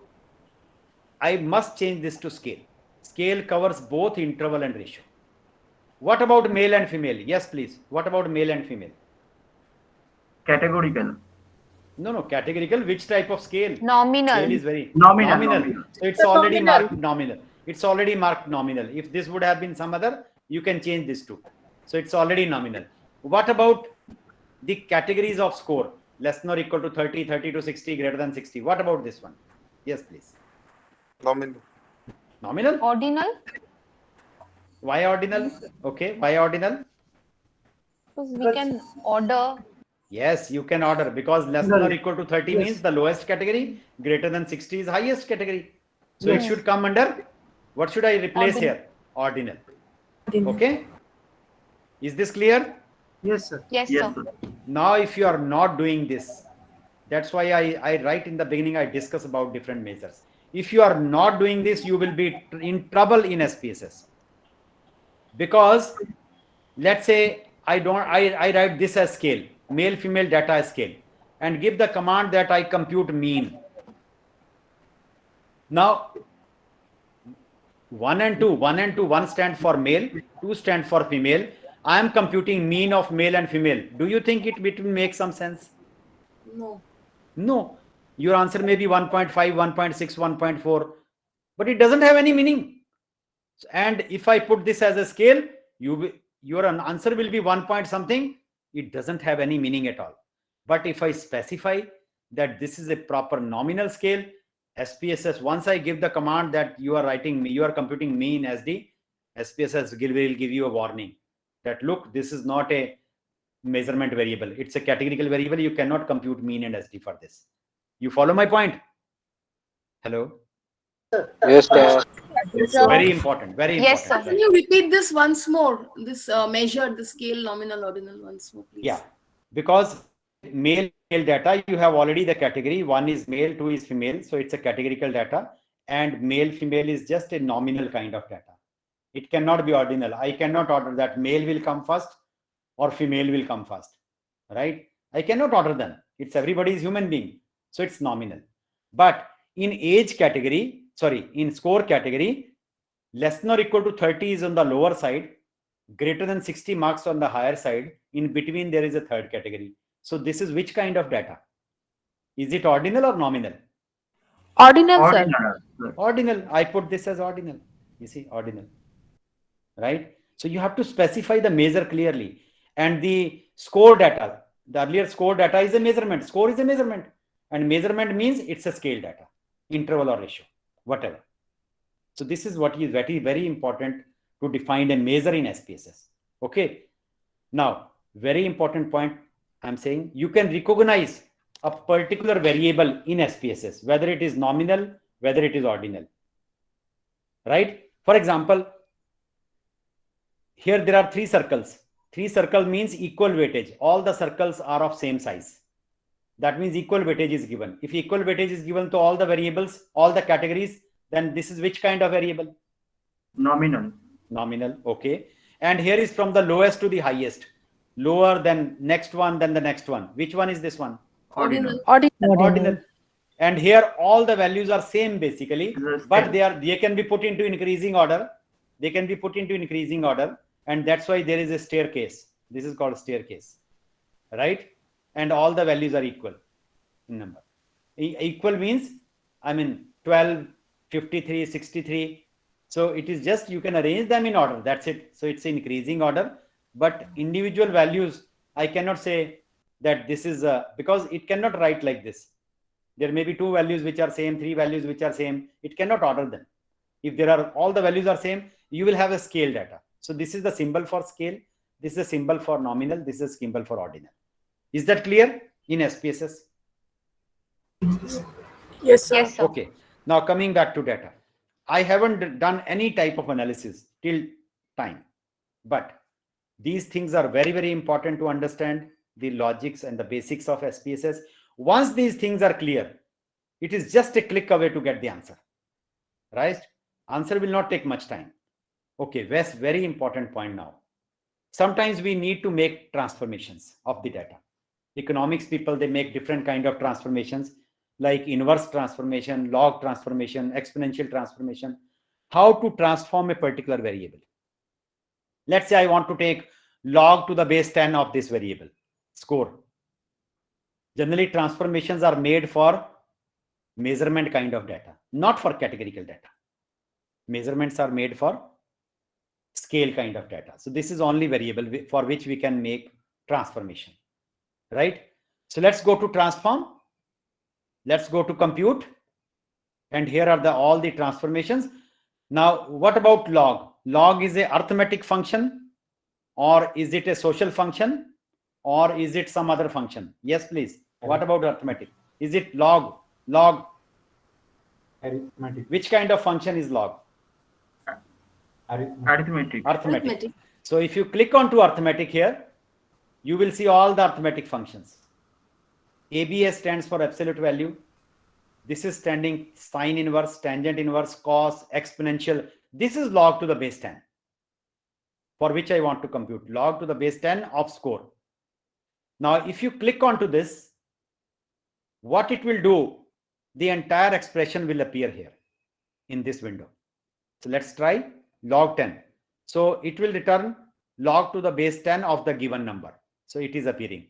I must change this to scale. Scale covers both interval and ratio. What about male and female? Yes, please. What about male and female? Categorical. No, categorical. Which type of scale? Nominal. Scale is very Nominal. So it's already marked nominal. It's already marked nominal. If this would have been some other, you can change this to. So it's already nominal. What about the categories of score? Less than or equal to 30, 30 to 60, greater than 60. What about this one? Yes, please. Nominal. Nominal? Ordinal. Why ordinal? Okay. Why ordinal? Because we can order. Yes, you can order, because less than or equal to 30 Yes. means the lowest category, greater than 60 is highest category. So Yes. it should come under, what should I replace here? Ordinal. Okay. Is this clear? Yes, sir. Yes, Yes, sir. sir. Now, if you are not doing this, that's why I write in the beginning, I discuss about different measures. If you are not doing this, you will be in trouble in SPSS. Because let's say I write this as scale, male female data as scale. and give the command that I compute mean. Now, 1 and 2, 1 stand for male, 2 stand for female. I am computing mean of male and female. Do you think it will make some sense? No. No. Your answer may be 1.5, 1.6, 1.4, but it doesn't have any meaning. And if I put this as a scale, your answer will be 1 point something. It doesn't have any meaning at all. But if I specify that this is a proper nominal scale, SPSS, once I give the command that you are computing mean SD, SPSS will give you a warning that look, this is not a measurement variable. It's a categorical variable. You cannot compute mean and SD for this. You follow my point? Hello? Yes, sir. Very important. Very Yes, important. sir. Can you repeat this once more? This measure, the scale, nominal, ordinal once more, please. Yeah, because male data, you have already the category. 1 is male, 2 is female. So it's a categorical data, and male, female is just a nominal kind of data. It cannot be ordinal. I cannot order that male will come first or female will come first, right? I cannot order them. It's everybody's human being. So it's nominal. But in age category, in score category, less than or equal to 30 is on the lower side, greater than 60 marks on the higher side. In between, there is a third category. So this is which kind of data? Is it ordinal or nominal? Ordinal, sir. Ordinal. Ordinal. I put this as ordinal. You see, ordinal. Right? So you have to specify the measure clearly. And the score data, the earlier score data is a measurement. Score is a measurement. And measurement means it's a scale data, interval or ratio, whatever. So this is what is very, very important to define and measure in SPSS. Okay. Now, very important point I'm saying, you can recognize a particular variable in SPSS, whether it is nominal, whether it is ordinal. Right? For example, here there are 3 circles. 3 circles means equal weightage. All the circles are of same size. That means equal weightage is given. If equal weightage is given to all the variables, all the categories, then this is which kind of variable? Nominal. Nominal. Okay. And here is from the lowest to the highest. Lower than next one, then the next one. Which one is this one? Ordinal. Ordinal. And here all the values are same basically, Yes, but they can be put into increasing order. They can be put into increasing order, and that's why there is a staircase. This is called staircase, right? And all the values are equal in number. Equal means, 12, 53, 63. So it is just, you can arrange them in order. That's it. So it's increasing order, but individual values, I cannot say that this is because it cannot write like this. There may be 2 values which are same, 3 values which are same. It cannot order them. If there are all the values are same, you will have a scale data. So this is the symbol for scale. This is a symbol for nominal. This is a symbol for ordinal. Is that clear in SPSS? Yes, sir. Yes, sir. Okay. Now coming back to data. I haven't done any type of analysis till time, but these things are very, very important to understand the logics and the basics of SPSS. Once these things are clear, it is just a click away to get the answer, right? Answer will not take much time. Okay, that's very important point now. Sometimes we need to make transformations of the data. Economics people, they make different kind of transformations like inverse transformation, log transformation, exponential transformation. How to transform a particular variable. Let's say I want to take log to the base 10 of this variable, score. Generally, transformations are made for measurement kind of data, not for categorical data. Measurements are made for scale kind of data. So this is only variable for which we can make transformation, right? So let's go to transform. Let's go to compute. And here are all the transformations. Now, what about log? Log is a arithmetic function, or is it a social function, or is it some other function? Yes, please. What about arithmetic? Is it log? Log. Arithmetic. Which kind of function is log? Arithmetic. Arithmetic. So if you click onto arithmetic here, you will see all the arithmetic functions. ABS stands for absolute value. This is standing sine inverse, tangent inverse, cos, exponential. This is log to the base 10, for which I want to compute log to the base 10 of score. Now, if you click onto this, what it will do, the entire expression will appear here in this window. So let's try log 10. So it will return log to the base 10 of the given number. So it is appearing.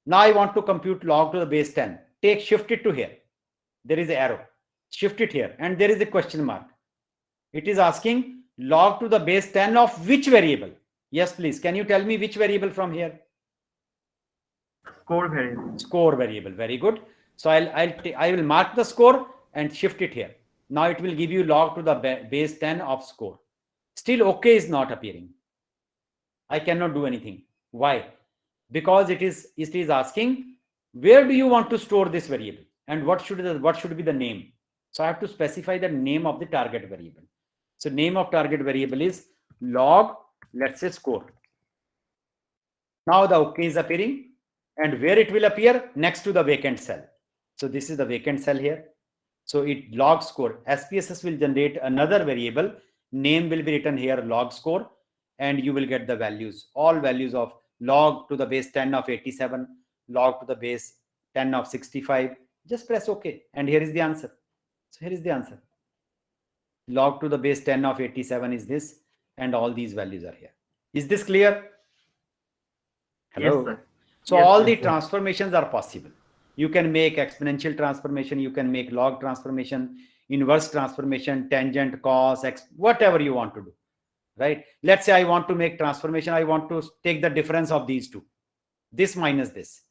Now I want to compute log to the base 10. Shift it to here. There is an arrow. Shift it here. And there is a question mark. It is asking log to the base 10 of which variable? Yes, please. Can you tell me which variable from here? Score variable. Score variable. Very good. So I will mark the score and shift it here. Now it will give you log to the base 10 of score. Still OK is not appearing. I cannot do anything. Why? Because it is asking where do you want to store this variable and what should be the name. So I have to specify the name of the target variable. So name of target variable is log, let's say score. Now the OK is appearing, and where it will appear? Next to the vacant cell. So this is the vacant cell here. So it log score. SPSS will generate another variable. Name will be written here log score, and you will get the values, all values of log to the base 10 of 87, log to the base 10 of 65. Just press OK, and here is the answer. So here is the answer. Log to the base 10 of 87 is this, and all these values are here. Is this clear? Hello? Yes, sir. So Yes, all sir. the transformations are possible. You can make exponential transformation, you can make log transformation, inverse transformation, tangent, cos, whatever you want to do, right? Let's say I want to make transformation. I want to take the difference of these two, this minus this.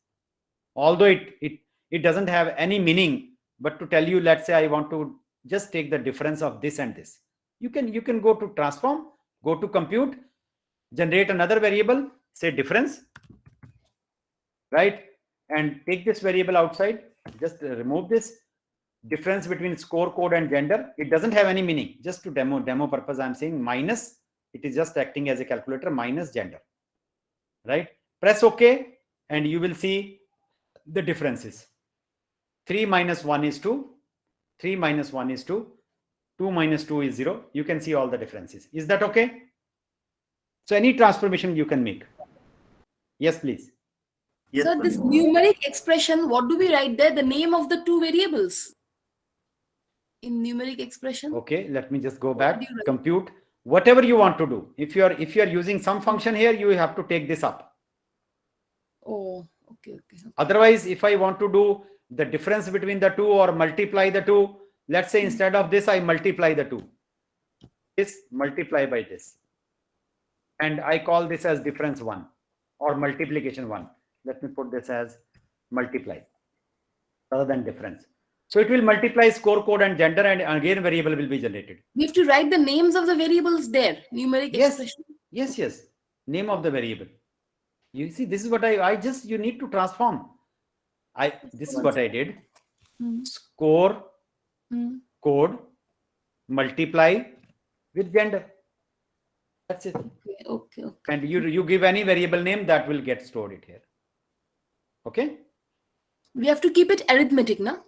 Although it doesn't have any meaning, but to tell you, let's say I want to just take the difference of this and this. You can go to transform, go to compute, generate another variable, say difference, right? And take this variable outside, just remove this difference between score code and gender. It doesn't have any meaning. Just to demo purpose, I'm saying minus, it is just acting as a calculator, minus gender, right? Press OK, and you will see the differences. 3 minus 1 is 2, 3 minus 1 is 2, 2 minus 2 is 0. You can see all the differences. Is that okay? So any transformation you can make. Yes, please. Yes, So sir. this numeric expression, what do we write there? The name of the two variables in numeric expression. Okay, let me just go What back. do you write? Compute whatever you want to do. If you are using some function here, you have to take this up. Oh, okay. Otherwise, if I want to do the difference between the two or multiply the two, let's say instead of this, I multiply the two. This multiply by this. And I call this as difference 1 or multiplication 1. Let me put this as multiply rather than difference. So it will multiply score code and gender, and again variable will be generated. We have to write the names of the variables there. Numeric Yes. expression. Yes. Name of the variable. You see, this is what you need to transform. This is what I did. Score code multiply with gender. That's it. Okay. And you give any variable name, that will get stored it here. Okay. We have to keep it arithmetic, no?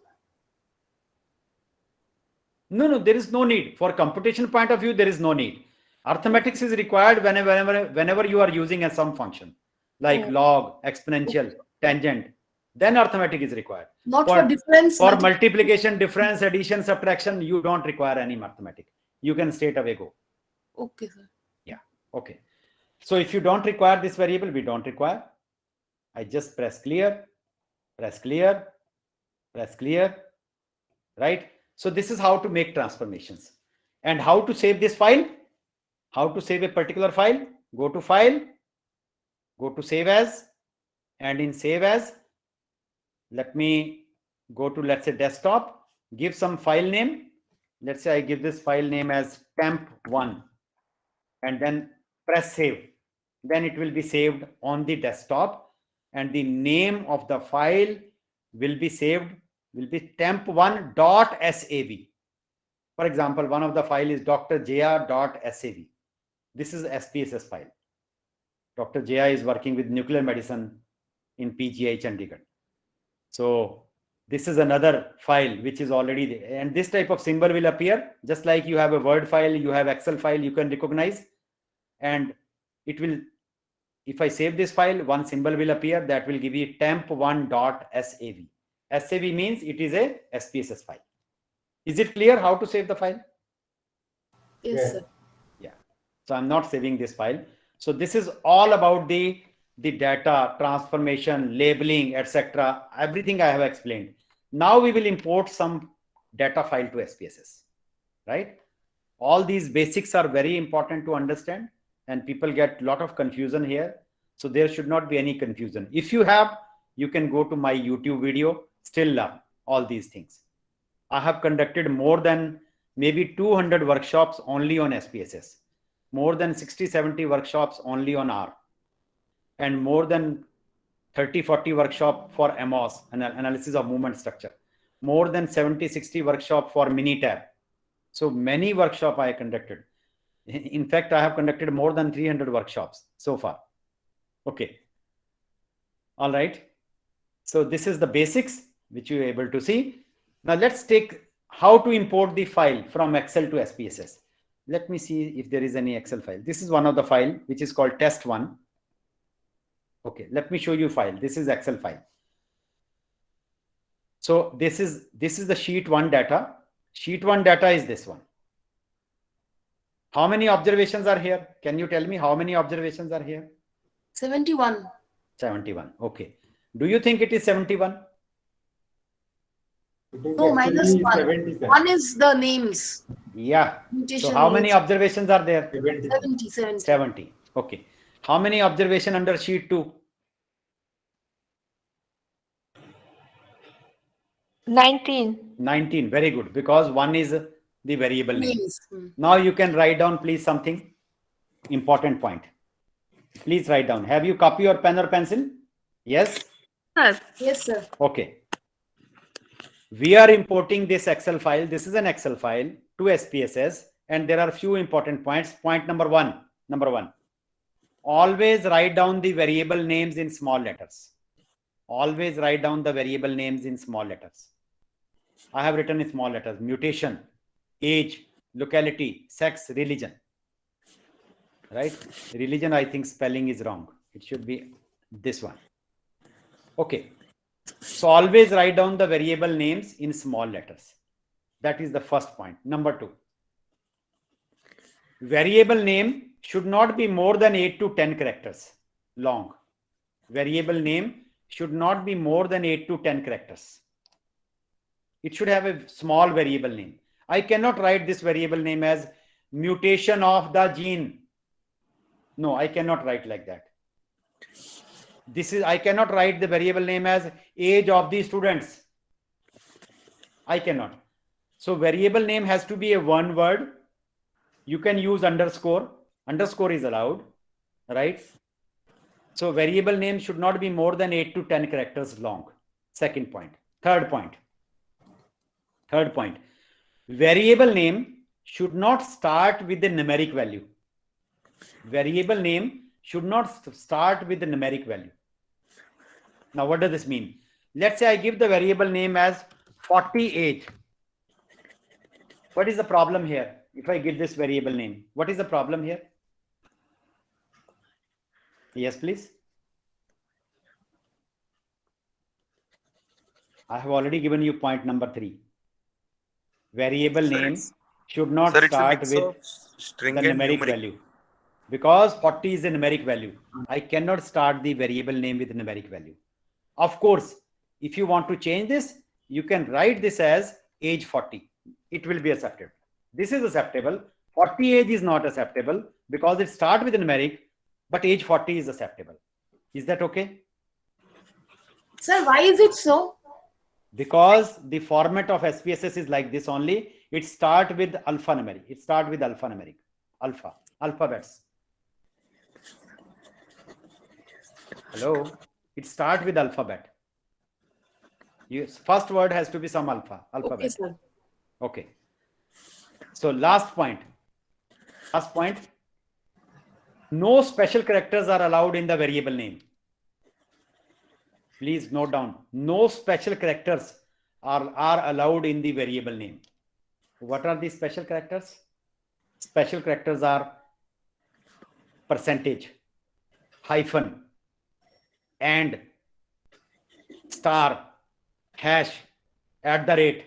No, there is no need. For computation point of view, there is no need. Arithmetics is required whenever you are using a sum function like log, exponential, tangent. Then arithmetic is required. Not for difference. For multiplication, difference, addition, subtraction, you don't require any arithmetic. You can straight away go. Okay, sir. Yeah. Okay. So if you don't require this variable, we don't require. I just press clear, press clear, press clear, right? So this is how to make transformations. And how to save this file? How to save a particular file? Go to file, go to save as, and in save as, let me go to, let's say, desktop, give some file name. Let's say I give this file name as temp1 and then press save. Then it will be saved on the desktop, and the name of the file will be saved, will be temp1.sav. For example, one of the file is drja.sav. This is SPSS file. Dr. Jaya is working with nuclear medicine in PGI Chandigarh. So this is another file which is already there. And this type of symbol will appear just like you have a Word file, you have Excel file, you can recognize. And it will, if I save this file, one symbol will appear that will give you temp1.sav. SAV means it is a SPSS file. Is it clear how to save the file? Yes, Yeah. sir. So I'm not saving this file. So this is all about the data transformation, labeling, etc. Everything I have explained. Now we will import some data file to SPSS, right? All these basics are very important to understand, and people get a lot of confusion here. So there should not be any confusion. If you have, you can go to my YouTube video, still learn all these things. I have conducted more than maybe 200 workshops only on SPSS, more than 60-70 workshops only on R, and more than 30-40 workshop for AMOS, analysis of movement structure, more than 70-60 workshop for Minitab. So many workshop I conducted. In fact, I have conducted more than 300 workshops so far. Okay. All right. So this is the basics which you are able to see. Now let's take how to import the file from Excel to SPSS. Let me see if there is any Excel file. This is one of the file which is called test1. Okay, let me show you file. This is Excel file. So this is the sheet 1 data. Sheet 1 data is this one. How many observations are here? Can you tell me how many observations are here? 71. 71. Okay. Do you think it is 71? It is No, minus actually 1. 77. 1 is the names. Yeah. Mutation So how many names. observations are there? 77. 70. 70. Okay. How many observation under sheet 2? 19. 19. Very good. Because 1 is the variable name. Names. Now you can write down, please, something important point. Please write down. Have you copy or pen or pencil? Yes. Sir. Yes, sir. Okay. We are importing this Excel file. This is an Excel file to SPSS, and there are few important points. Point number one. Always write down the variable names in small letters. Always write down the variable names in small letters. I have written in small letters: mutation, age, locality, sex, religion. Right? Religion, I think spelling is wrong. It should be this one. Okay. So always write down the variable names in small letters. That is the first point. Number 2. Variable name should not be more than 8 to 10 characters long. Variable name should not be more than 8 to 10 characters. It should have a small variable name. I cannot write this variable name as mutation of the gene. No, I cannot write like that. I cannot write the variable name as age of the students. I cannot. So variable name has to be a one word. You can use underscore. Underscore is allowed, right? So variable name should not be more than 8 to 10 characters long. Second point. Third point. Variable name should not start with the numeric value. Variable name should not start with the numeric value. Now, what does this mean? Let's say I give the variable name as 40 age. What is the problem here? If I give this variable name, what is the problem here? Yes, please. I have already given you point number 3. Variable name should not start with the numeric value. Because 40 is a numeric value. I cannot start the variable name with numeric value. Of course, if you want to change this, you can write this as age 40. It will be accepted. This is acceptable. 40 age is not acceptable because it starts with a numeric, but age 40 is acceptable. Is that okay? Sir, why is it so? Because the format of SPSS is like this only. It starts with alphanumeric. It starts with alphanumeric. Alphabets. Hello. It starts with alphabet. First word has to be some alphabet. Okay, sir. Okay. So last point. No special characters are allowed in the variable name. Please note down. No special characters are allowed in the variable name. What are these special characters? Special characters are percentage, hyphen, and, star, hash, @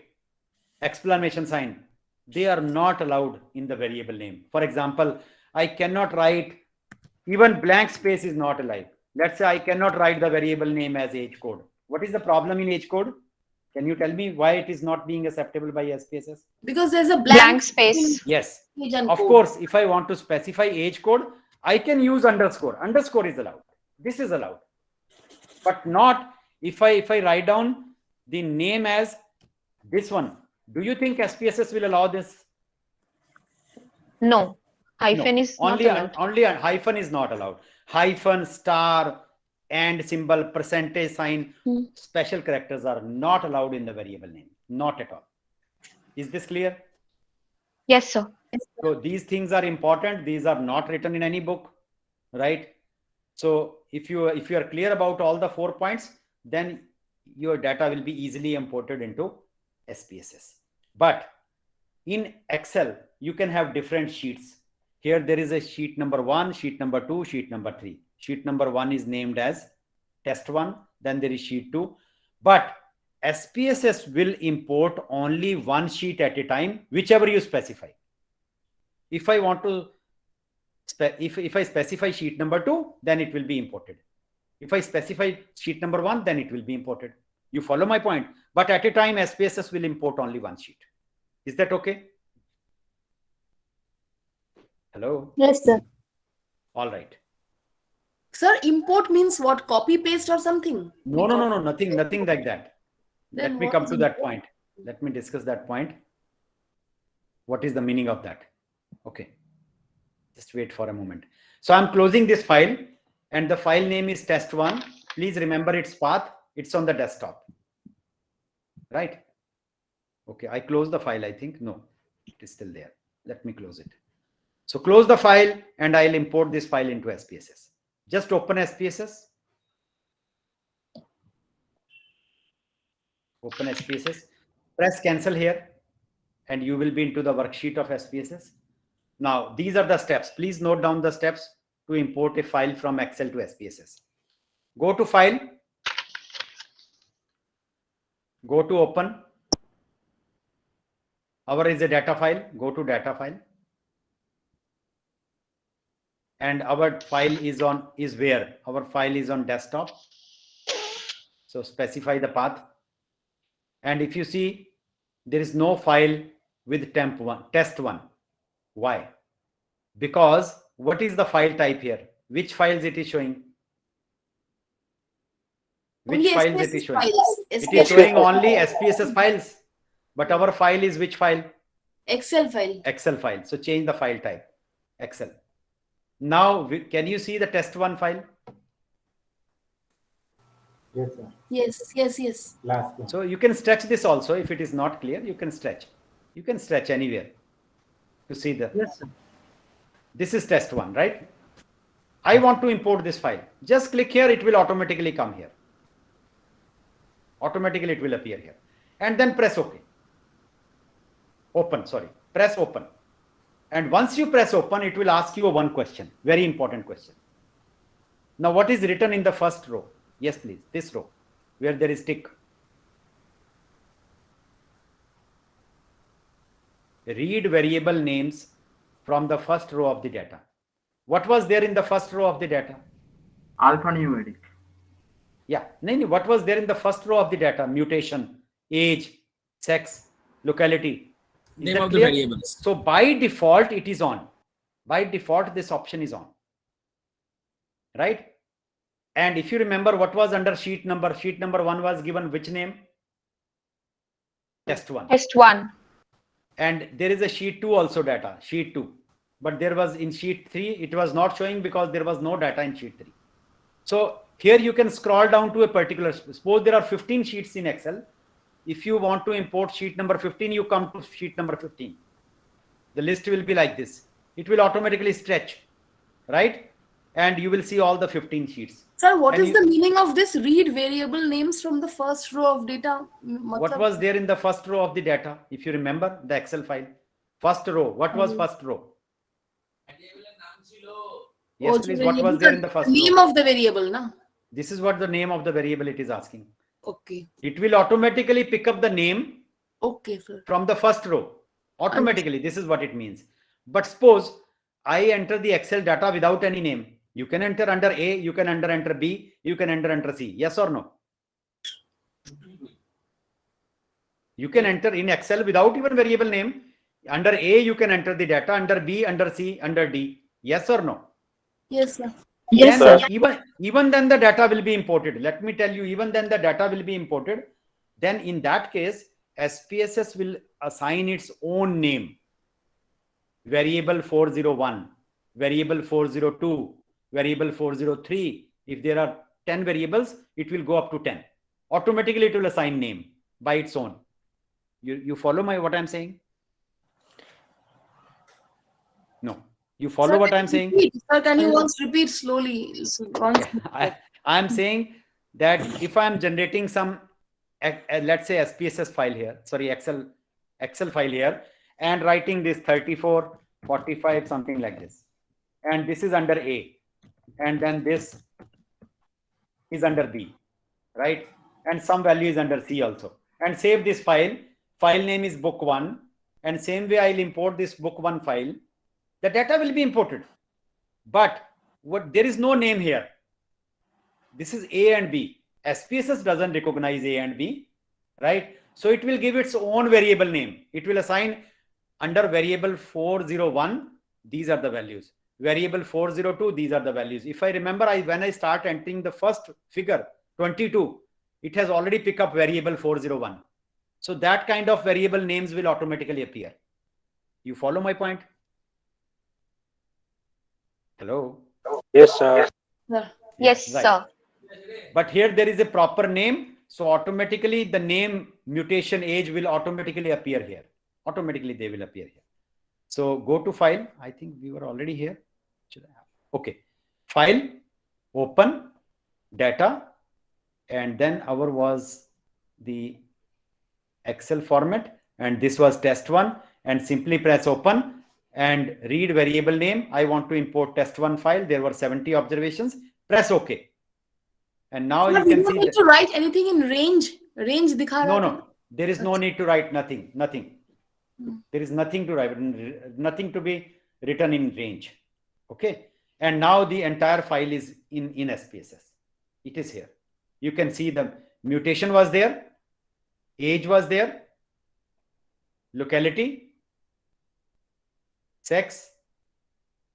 exclamation sign, they are not allowed in the variable name. For example, I cannot write, even blank space is not allowed. Let's say I cannot write the variable name as age code. What is the problem in age code? Can you tell me why it is not being acceptable by SPSS? Because there's a Blank space. Yes, age and of code. course, if I want to specify age code, I can use underscore. Underscore is allowed. This is allowed. But not if I write down the name as this one. Do you think SPSS will allow this? No. Hyphen No. is not Only allowed. a hyphen is not allowed. Hyphen, star, and symbol, percentage sign, special characters are not allowed in the variable name. Not at all. Is this clear? Yes, sir. So these things are important. These are not written in any book, right? So if you are clear about all the 4 points, then your data will be easily imported into SPSS. But in Excel, you can have different sheets. Here there is a sheet number 1, sheet number 2, sheet number 3. Sheet number 1 is named as test 1. Then there is sheet 2. But SPSS will import only one sheet at a time, whichever you specify. If I want to, if I specify sheet number 2, then it will be imported. If I specify sheet number 1, then it will be imported. You follow my point? But at a time, SPSS will import only one sheet. Is that okay? Hello? Yes, sir. All right. Sir, import means what? Copy paste or something? No, nothing like that. Then Let me what come is to that import? point. Let me discuss that point. What is the meaning of that? Okay. Just wait for a moment. So I'm closing this file and the file name is test1. Please remember its path. It's on the desktop. Right? Okay. I closed the file, I think. No, it is still there. Let me close it. So close the file and I'll import this file into SPSS. Just open SPSS. Open SPSS. Press cancel here and you will be into the worksheet of SPSS. Now, these are the steps. Please note down the steps to import a file from Excel to SPSS. Go to File. Go to Open. Our is a data file. Go to Data File. And our file is where? Our file is on desktop. So specify the path. And if you see, there is no file with test1. Why? Because what is the file type here? Which files it is showing? Which Only files SPSS it is showing? files. It is showing only SPSS files. But our file is which file? Excel file. Excel file. So change the file type. Excel. Now, can you see the test1 file? Yes, sir. Yes. Last one. So you can stretch this also. If it is not clear, you can stretch. You can stretch anywhere. You see the. Yes, sir. This is test1, right? I want to import this file. Just click here. It will automatically come here. Automatically it will appear here. And then press OK. Press open. And once you press open, it will ask you one question. Very important question. Now, what is written in the first row? Yes, please. This row where there is tick. Read variable names from the first row of the data. What was there in the first row of the data? Alphanumeric. Yeah. What was there in the first row of the data? Mutation, age, sex, locality. Name of the variables. So by default, it is on. By default, this option is on. Right? And if you remember what was under sheet number 1 was given which name? Test1. Test1. And there is a sheet 2 also data, sheet 2. But there was in sheet 3, it was not showing because there was no data in sheet 3. So here you can scroll down to a particular, suppose there are 15 sheets in Excel. If you want to import sheet number 15, you come to sheet number 15. The list will be like this. It will automatically stretch, right? And you will see all the 15 sheets. Sir, what And is the meaning of this read variable names from the first row of data? What was there in the first row of the data? If you remember the Excel file, first row, what was first row? Yes, please. What was there in the first row? Name of the variable, na? This is what the name of the variable it is asking. Okay. It will automatically pick up the name Okay, sir. from the first row. Automatically, this is what it means. But suppose I enter the Excel data without any name. You can enter under A, you can enter B, you can enter under C. Yes or no? You can enter in Excel without even variable name. Under A, you can enter the data. Under B, under C, under D. Yes or no? Yes, sir. Yes, Then sir. even then the data will be imported. Let me tell you, even then the data will be imported. Then in that case, SPSS will assign its own name. Variable 401, variable 402, variable 403. If there are 10 variables, it will go up to 10. Automatically, it will assign name by its own. You follow what I'm saying? No. You follow Sir, what can I'm you saying? repeat? Sir, can you once repeat slowly? Once. I'm saying that if I'm generating some, let's say SPSS file here, sorry, Excel file here, and writing this 34, 45, something like this. And this is under A. And then this is under B, right? And some value is under C also. And save this file. File name is book1. And same way I'll import this book1 file. The data will be imported. But there is no name here. This is A and B. SPSS doesn't recognize A and B, right? So it will give its own variable name. It will assign under variable 401, these are the values. Variable 402, these are the values. If I remember, when I start entering the first figure, 22, it has already picked up variable 401. So that kind of variable names will automatically appear. You follow my point? Hello? Yes, sir. Sir. Yes, right. sir. But here there is a proper name. So automatically the name, mutation, age will automatically appear here. Automatically they will appear here. So go to file. I think we were already here. Okay. File, open, data. And then our was the Excel format. And this was test1. And simply press open and read variable name. I want to import test1 file. There were 70 observations. Press OK. And now Sir, you we can don't see need that, to write anything in range. Range dikha raha tha. no, there is no need to write nothing. There is nothing to write, nothing to be written in range. Okay. And now the entire file is in SPSS. It is here. You can see the mutation was there. Age was there. Locality. Sex.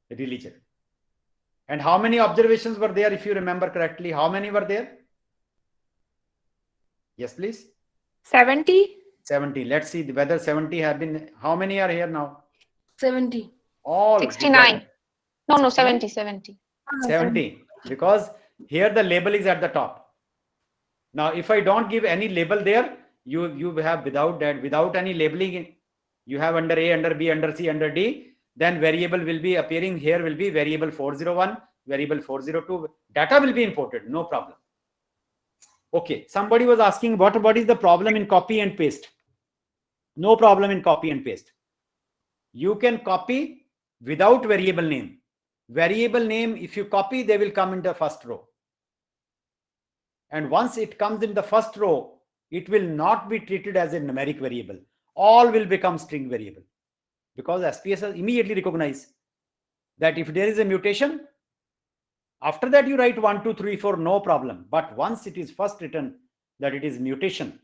Religion. And how many observations were there, if you remember correctly? How many were there? Yes, please. 70. 70. Let's see whether 70 have been. How many are here now? 70. All. 69. No, 69? 70. 70. Because here the label is at the top. Now, if I don't give any label there, you have without any labeling, you have under A, under B, under C, under D. Then variable will be appearing here, will be variable 401, variable 402. Data will be imported, no problem. Okay, somebody was asking what is the problem in copy and paste? No problem in copy and paste. You can copy without variable name. Variable name, if you copy, they will come in the first row. And once it comes in the first row, it will not be treated as a numeric variable. All will become string variable. Because SPSS immediately recognize that if there is a mutation, after that you write 1, 2, 3, 4, no problem. But once it is first written that it is mutation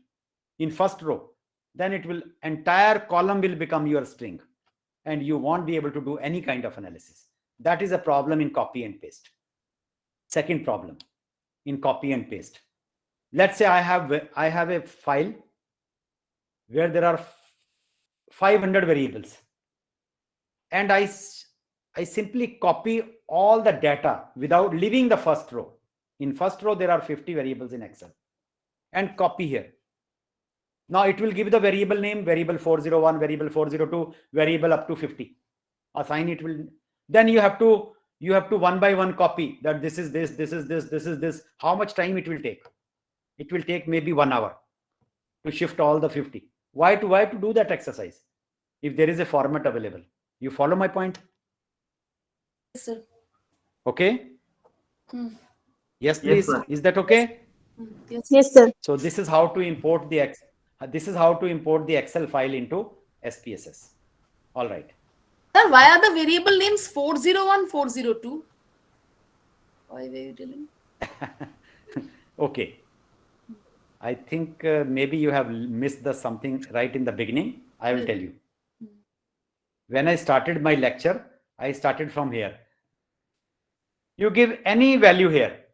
in first row, then it will, entire column will become your string and you won't be able to do any kind of analysis. That is a problem in copy and paste. Second problem in copy and paste. Let's say I have a file where there are 500 variables. And I simply copy all the data without leaving the first row. In first row, there are 50 variables in Excel. And copy here. Now it will give the variable name, variable 401, variable 402, variable up to 50. Assign it will. Then you have to one by one copy that this is this, this is this, this is this. How much time it will take? It will take maybe 1 hour to shift all the 50. Why to do that exercise? If there is a format available. You follow my point? Yes, sir. Okay. Hmm. Yes, please. sir. Is that okay? Yes. Yes, sir. So this is how to import the Excel file into SPSS. All right. Sir, why are the variable names 401, 402? Why were you telling? Okay. I think maybe you have missed the something right in the beginning. I will tell you. When I started my lecture, I started from here. You give any value here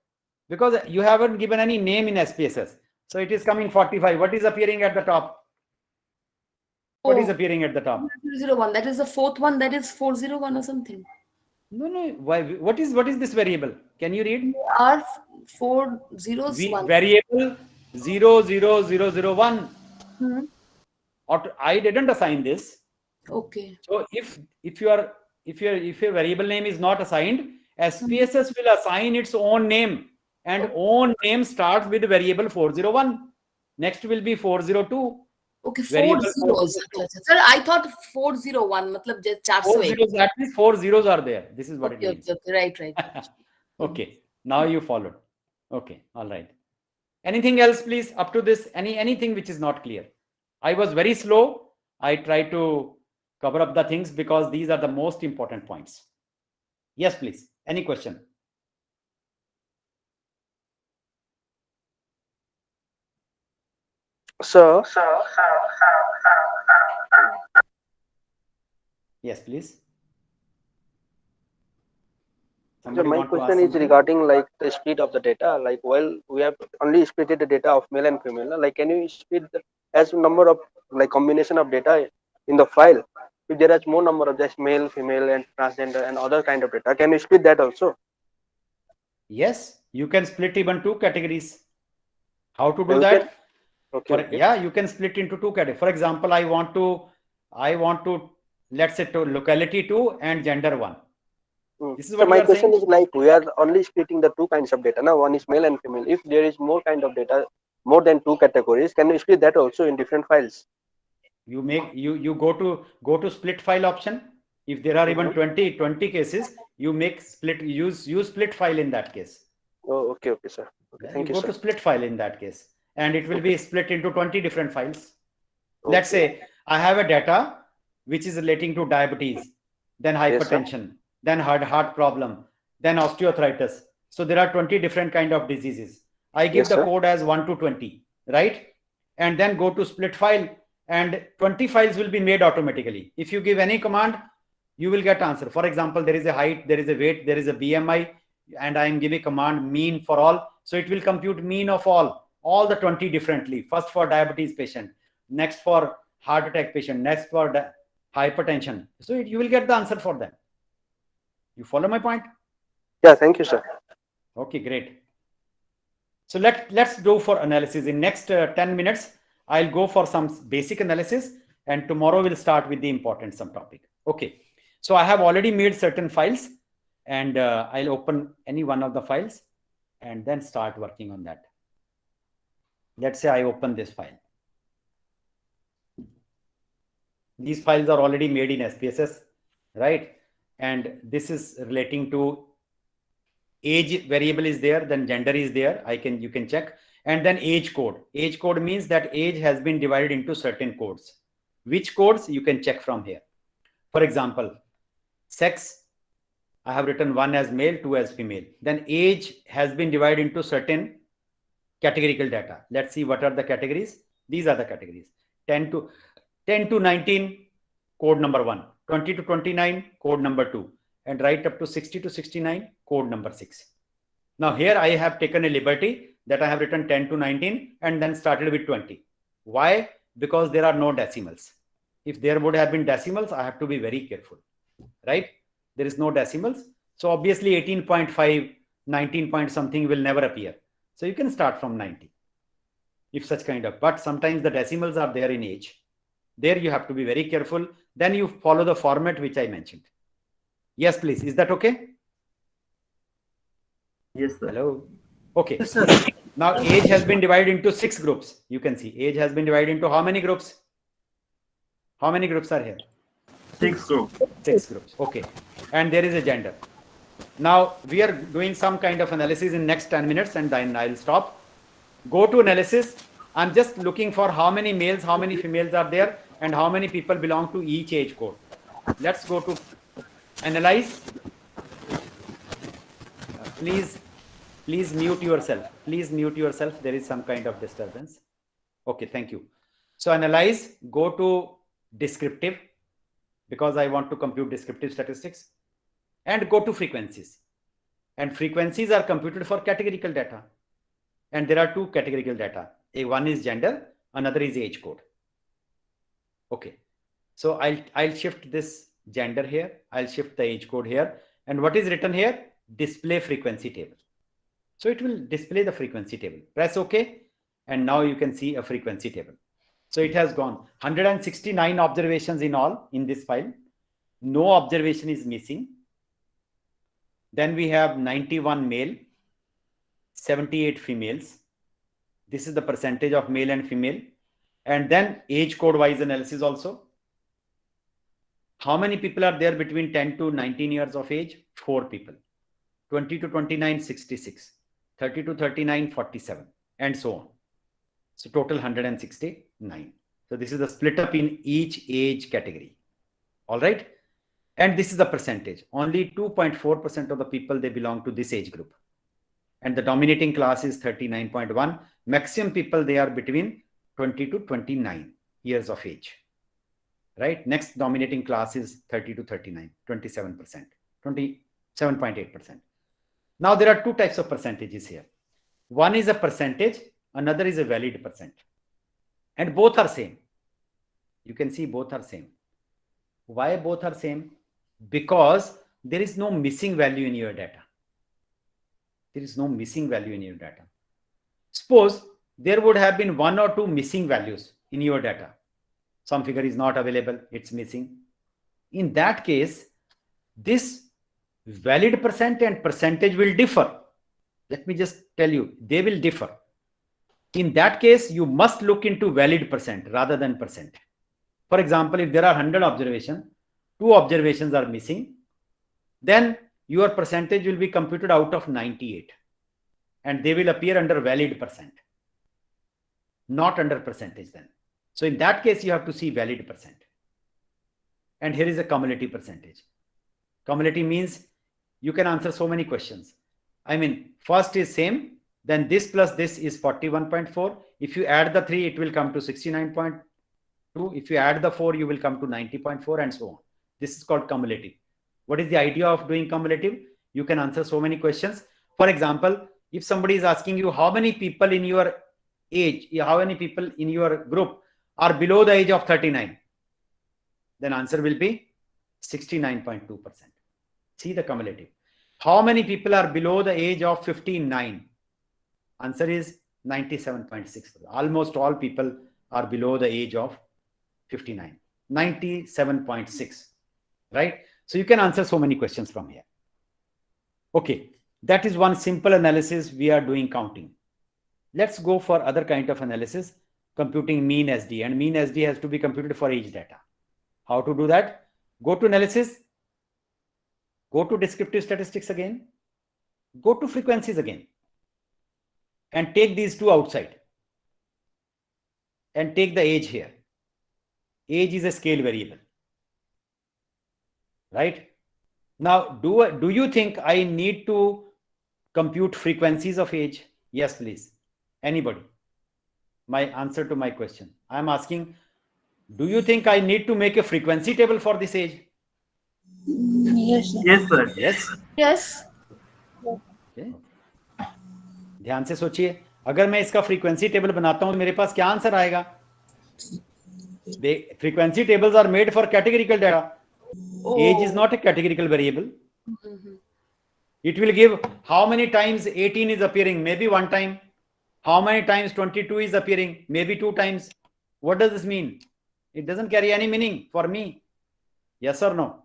because you haven't given any name in SPSS. So it is coming 45. What is appearing at the top? What is appearing at the top? 401. That is the fourth one. That is 401 or something. No. Why? What is this variable? Can you read? R 4 zeros one. Variable 00001. Hmm. I didn't assign this. Okay. So if your variable name is not assigned, SPSS will assign its own name, and own name starts with variable 401. Next will be 402. Okay, 4 Variable zeros. Sir, I thought 401. Matlab just 4 401. zeros, that means 4 zeros are there. This is what Okay, it means. okay, right. Okay, now you followed. Okay, all right. Anything else, please, up to this? Anything which is not clear? I was very slow. I tried to cover up the things because these are the most important points. Yes, please. Any question? Sir, Yes, please. my want to ask question is something? regarding like the split of the data. Like, well, we have only splitted the data of male and female. Like, can you split as number of like combination of data in the file? If there is more number of just male, female, and transgender and other kind of data, can you split that also? Yes, you can split even 2 categories. How to do You that? can- Okay. Yeah, you can split into 2 categories. For example, I want to let's say to locality 2 and gender 1. This is So what my you are question saying. is like we are only splitting the 2 kinds of data. Now one is male and female. If there is more kind of data, more than 2 categories, can you split that also in different files? You go to split file option. If there are even 20 cases, you make split, use split file in that case. Oh, okay, sir. Okay, thank you, Go sir. to split file in that case, and it will be split into 20 different files. Let's say I have a data which is relating to diabetes, then hypertension, then heart problem, then osteoarthritis. So there are 20 different kind of diseases. I give the code as 1 to 20, right? And then go to split file, and 20 files will be made automatically. If you give any command, you will get answer. For example, there is a height, there is a weight, there is a BMI, and I am giving command mean for all. So it will compute mean of all the 20 differently. First for diabetes patient, next for heart attack patient, next for hypertension. So you will get the answer for them. You follow my point? Yeah, thank you, sir. Okay, great. So let's go for analysis. In next 10 minutes, I'll go for some basic analysis, and tomorrow we'll start with the important some topic. Okay. So I have already made certain files, and I'll open any one of the files and then start working on that. Let's say I open this file. These files are already made in SPSS, right? And this is relating to age variable is there, then gender is there. You can check. And then age code. Age code means that age has been divided into certain codes. Which codes? You can check from here. For example, sex, I have written 1 as male, 2 as female. Then age has been divided into certain categorical data. Let's see what are the categories. These are the categories. 10 to 19, code number 1. 20 to 29, code number 2. And right up to 60 to 69, code number 6. Now here I have taken a liberty that I have written 10 to 19 and then started with 20. Why? Because there are no decimals. If there would have been decimals, I have to be very careful, right? There is no decimals. So obviously 18.5, 19 point something will never appear. So you can start from 90. If such kind of, but sometimes the decimals are there in age. There you have to be very careful. Then you follow the format which I mentioned. Yes, please. Is that okay? Yes, sir. Hello. Okay. Yes, sir. Now age has been divided into 6 groups. You can see age has been divided into how many groups? How many groups are here? 6 groups. 6 groups. Okay. And there is a gender. Now we are doing some kind of analysis in next 10 minutes and then I'll stop. Go to analysis. I'm just looking for how many males, how many females are there, and how many people belong to each age code. Let's go to analyze. Please mute yourself. Please mute yourself. There is some kind of disturbance. Okay, thank you. So analyze, go to descriptive, because I want to compute descriptive statistics, and go to frequencies. And frequencies are computed for categorical data. And there are two categorical data. One is gender, another is age code. Okay. So I'll shift this gender here. I'll shift the age code here. And what is written here? Display frequency table. So it will display the frequency table. Press OK. And now you can see a frequency table. So it has gone 169 observations in all in this file. No observation is missing. Then we have 91 male, 78 females. This is the percentage of male and female. And then age code wise analysis also. How many people are there between 10 to 19 years of age? 4 people. 20 to 29, 66. 30 to 39, 47. And so on. So total 169. So this is the split up in each age category. All right. And this is the percentage. Only 2.4% of the people, they belong to this age group. And the dominating class is 39.1. Maximum people, they are between 20 to 29 years of age. Right. Next dominating class is 30 to 39, 27%, 27.8%. Now there are two types of percentages here. One is a percentage, another is a valid percent. And both are same. You can see both are same. Why both are same? Because there is no missing value in your data. There is no missing value in your data. Suppose there would have been 1 or 2 missing values in your data. Some figure is not available, it's missing. In that case, this valid percent and percentage will differ. Let me just tell you, they will differ. In that case, you must look into valid percent rather than percent. For example, if there are 100 observations, 2 observations are missing, then your percentage will be computed out of 98. And they will appear under valid percent, not under percentage then. So in that case, you have to see valid percent. And here is a cumulative percentage. Cumulative means you can answer so many questions. I mean, first is same, then this plus this is 41.4. If you add the 3, it will come to 69.2. If you add the 4, you will come to 90.4 and so on. This is called cumulative. What is the idea of doing cumulative? You can answer so many questions. For example, if somebody is asking you how many people in your age, how many people in your group are below the age of 39, then answer will be 69.2%. See the cumulative. How many people are below the age of 59? Answer is 97.6%. Almost all people are below the age of 59. 97.6. Right? So you can answer so many questions from here. Okay. That is one simple analysis we are doing counting. Let's go for other kind of analysis, computing mean SD. And mean SD has to be computed for age data. How to do that? Go to analysis. Go to descriptive statistics again. Go to frequencies again. And take these two outside. And take the age here. Age is a scale variable. Right? Now, do you think I need to compute frequencies of age? Yes, please. Anybody? My answer to my question. I am asking, do you think I need to make a frequency table for this age? Yes, sir. Yes, sir. Yes. Yes. Okay. ध्यान से सोचिए, अगर मैं इसका frequency table बनाता हूं, मेरे पास क्या आंसर आएगा? Frequency tables are made for categorical data. Age is not a categorical variable. It will give how many times 18 is appearing, maybe 1 time. How many times 22 is appearing, maybe 2 times. What does this mean? It doesn't carry any meaning for me. Yes or no?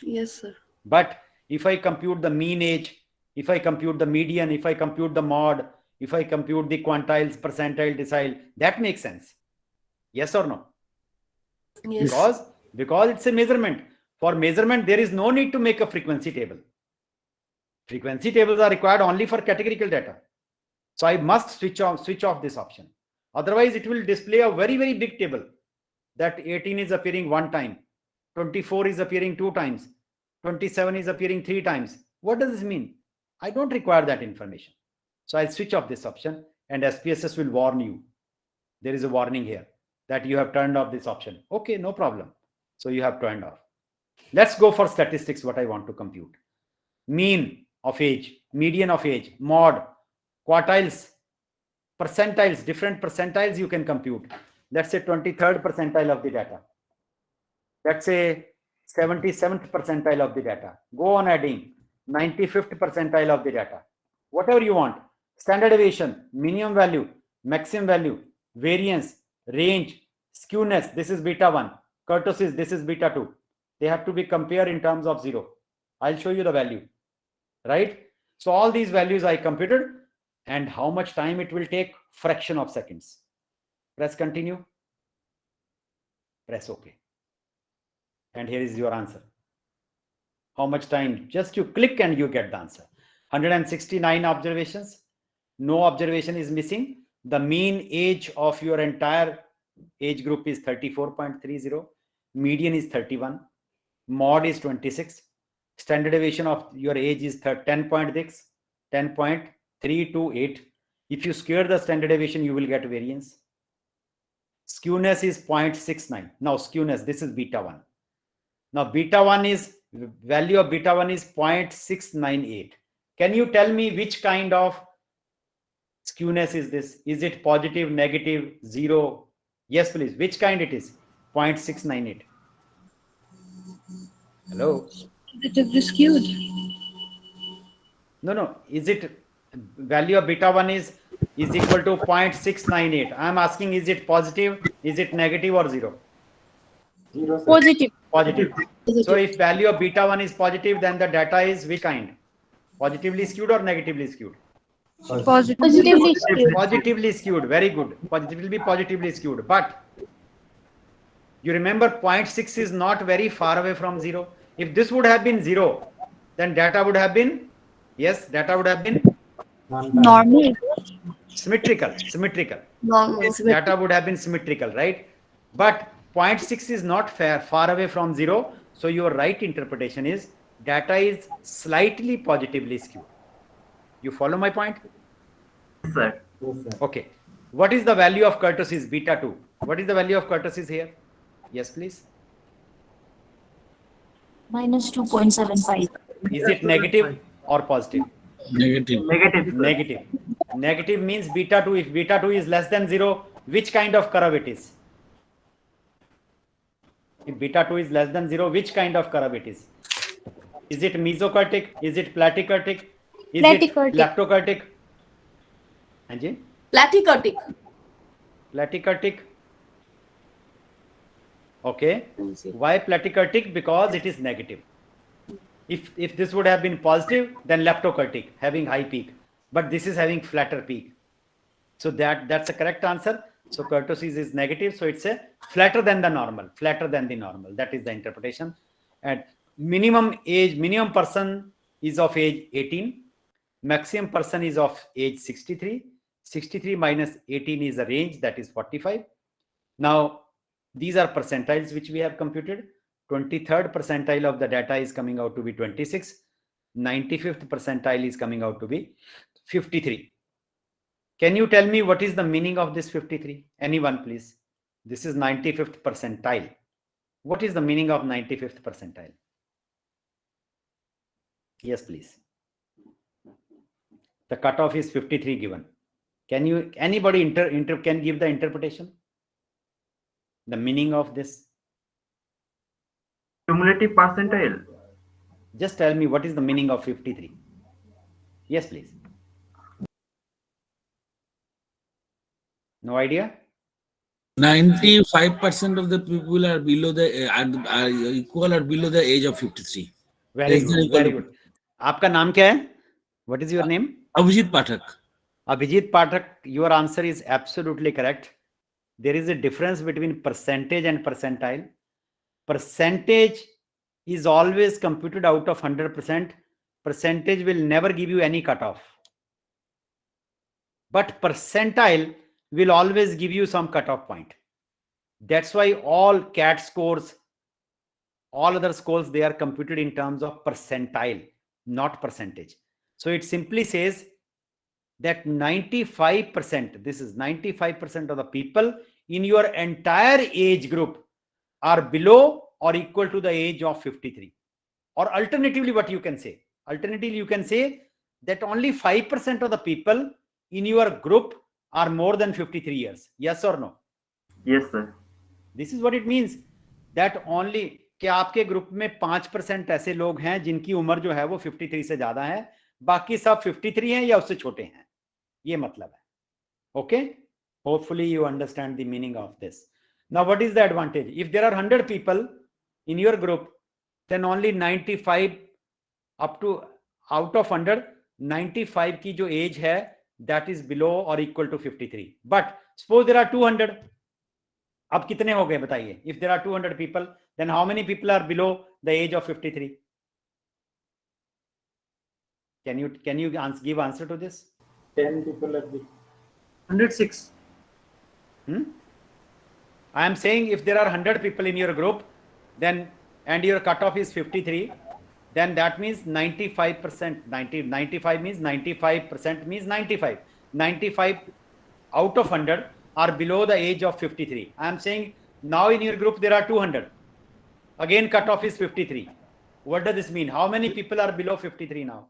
Yes, sir. But if I compute the mean age, if I compute the median, if I compute the mod, if I compute the quantiles, percentile, decile, that makes sense. Yes or no? Yes. Because it's a measurement. For measurement, there is no need to make a frequency table. Frequency tables are required only for categorical data. So I must switch off this option. Otherwise, it will display a very, very big table that 18 is appearing 1 time, 24 is appearing 2 times, 27 is appearing 3 times. What does this mean? I don't require that information. So I'll switch off this option, and SPSS will warn you. There is a warning here that you have turned off this option. Okay, no problem. So you have turned off. Let's go for statistics, what I want to compute. Mean of age, median of age, mod, quartiles, percentiles, different percentiles you can compute. Let's say 23rd percentile of the data. Let's say 77th percentile of the data. Go on adding 95th percentile of the data. Whatever you want. Standard deviation, minimum value, maximum value, variance, range, skewness, this is beta 1. Kurtosis, this is beta 2. They have to be compared in terms of 0. I'll show you the value. Right? So all these values I computed, and how much time it will take? Fraction of seconds. Press continue. Press OK. And here is your answer. How much time? Just you click and you get the answer. 169 observations. No observation is missing. The mean age of your entire age group is 34.30. Median is 31. Mod is 26. Standard deviation of your age is 10.6, 10.328. If you square the standard deviation, you will get variance. Skewness is 0.69. Now skewness, this is beta 1. Now beta 1 is, value of beta 1 is 0.698. Can you tell me which kind of skewness is this? Is it positive, negative, 0? Yes, please. Which kind it is? 0.698. Hello? It is skewed. No. Is it value of beta 1 is equal to 0.698? I am asking, is it positive, is it negative, or 0? 0, sir. Positive. Positive. So if value of beta 1 is positive, then the data is which kind? Positively skewed or negatively skewed? Positively skewed. Positively skewed. Very good. It will be positively skewed. But you remember 0.6 is not very far away from 0. If this would have been 0, then data would have been, yes, data would have been Normal. symmetrical. Normal. Data would have been symmetrical, right? But 0.6 is not far away from 0. So your right interpretation is data is slightly positively skewed. You follow my point? Yes, sir. Yes, sir. Okay. What is the value of kurtosis beta 2? What is the value of kurtosis here? Yes, please. Minus 2.75. Is it negative or positive? Negative. Negative, sir. Negative. Negative means beta 2. If beta 2 is less than 0, which kind of curve it is? If beta 2 is less than 0, which kind of curve it is? Is it mesokurtic? Is it platykurtic? Is it leptokurtic? Anji? Platykurtic. Platykurtic. Okay. Why platykurtic? Because it is negative. If this would have been positive, then leptokurtic, having high peak. But this is having flatter peak. So that's a correct answer. So kurtosis is negative. So it's a flatter than the normal. Flatter than the normal. That is the interpretation. And minimum person is of age 18. Maximum person is of age 63. 63 minus 18 is a range, that is 45. Now, these are percentiles which we have computed. 23rd percentile of the data is coming out to be 26. 95th percentile is coming out to be 53. Can you tell me what is the meaning of this 53? Anyone, please. This is 95th percentile. What is the meaning of 95th percentile? Yes, please. The cutoff is 53 given. Can you, anybody can give the interpretation? The meaning of this? Cumulative percentile. Just tell me what is the meaning of 53. Yes, please. No idea? 95% of the people are below the are equal or below the age of 53. Very good. Very good. आपका नाम क्या है? What is your name? Abhijit Pathak. Abhijit Pathak, your answer is absolutely correct. There is a difference between percentage and percentile. Percentage is always computed out of 100%. Percentage will never give you any cutoff. but percentile will always give you some cutoff point. That's why all CAT scores, all other scores, they are computed in terms of percentile, not percentage. So it simply says that 95%, this is 95% of the people in your entire age group are below or equal to the age of 53. Or alternatively, what you can say? Alternatively, you can say that only 5% of the people in your group are more than 53 years. Yes or no? Yes, sir. This is what it means. That only कि आपके group में 5% ऐसे लोग हैं जिनकी उम्र जो है वो 53 से ज्यादा है, बाकी सब 53 हैं या उससे छोटे हैं, ये मतलब है. Okay? Hopefully you understand the meaning of this. Now, what is the advantage? If there are 100 people in your group, then only 95 up to out of 100, 95 की जो age है, that is below or equal to 53. But suppose there are 200. अब कितने हो गए बताइए? If there are 200 people, then how many people are below the age of 53? Can you give answer to this? 10 people are the 106. I am saying if there are 100 people in your group, then and your cutoff is 53, then that means 95%. 95 means 95% means 95. 95 out of 100 are below the age of 53. I am saying now in your group there are 200. Again cutoff is 53. What does this mean? How many people are below 53 now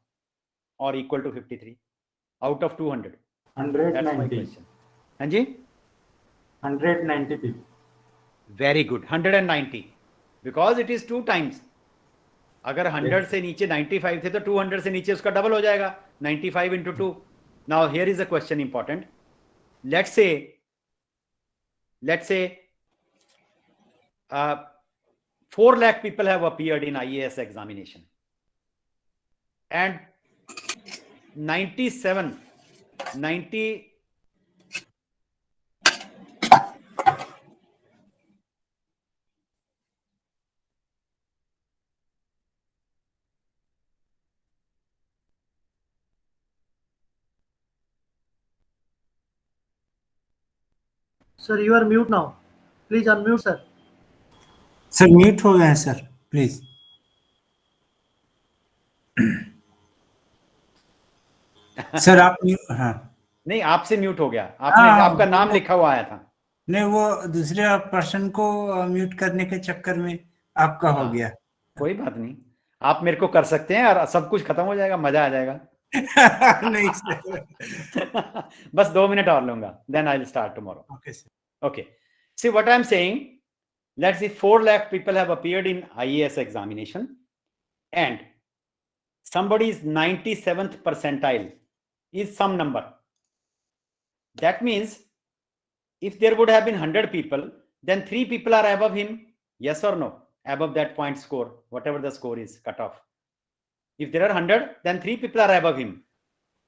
or equal to 53 out of 200? 190. That's my question. Anji? 190 people. Very good. 190. Because it is 2 times. अगर 100 से नीचे 95 थे तो 200 से नीचे उसका double हो जाएगा. 95 into 2. Now here is a question important. Let's say 4 lakh people have appeared in IAS examination and 90 Sir, you are mute now. Please unmute, sir. Sir mute हो गया है सर, प्लीज. सर आप हाँ नहीं, आपसे mute हो गया. आपने आपका नाम लिखा हुआ आया था. नहीं, वो दूसरे पर्सन को म्यूट करने के चक्कर में आपका हो गया. कोई बात नहीं, आप मेरे को कर सकते हैं और सब कुछ खत्म हो जाएगा, मजा आ जाएगा. नहीं सर. बस 2 मिनट और लूंगा. Then I'll start tomorrow. Okay, sir. Okay. See what I'm saying. Let's say 4 lakh people have appeared in IAS examination and somebody is 97th percentile is some number. That means if there would have been 100 people, then 3 people are above him. Yes or no? Above that point score, whatever the score is, cut off. If there are 100, then 3 people are above him.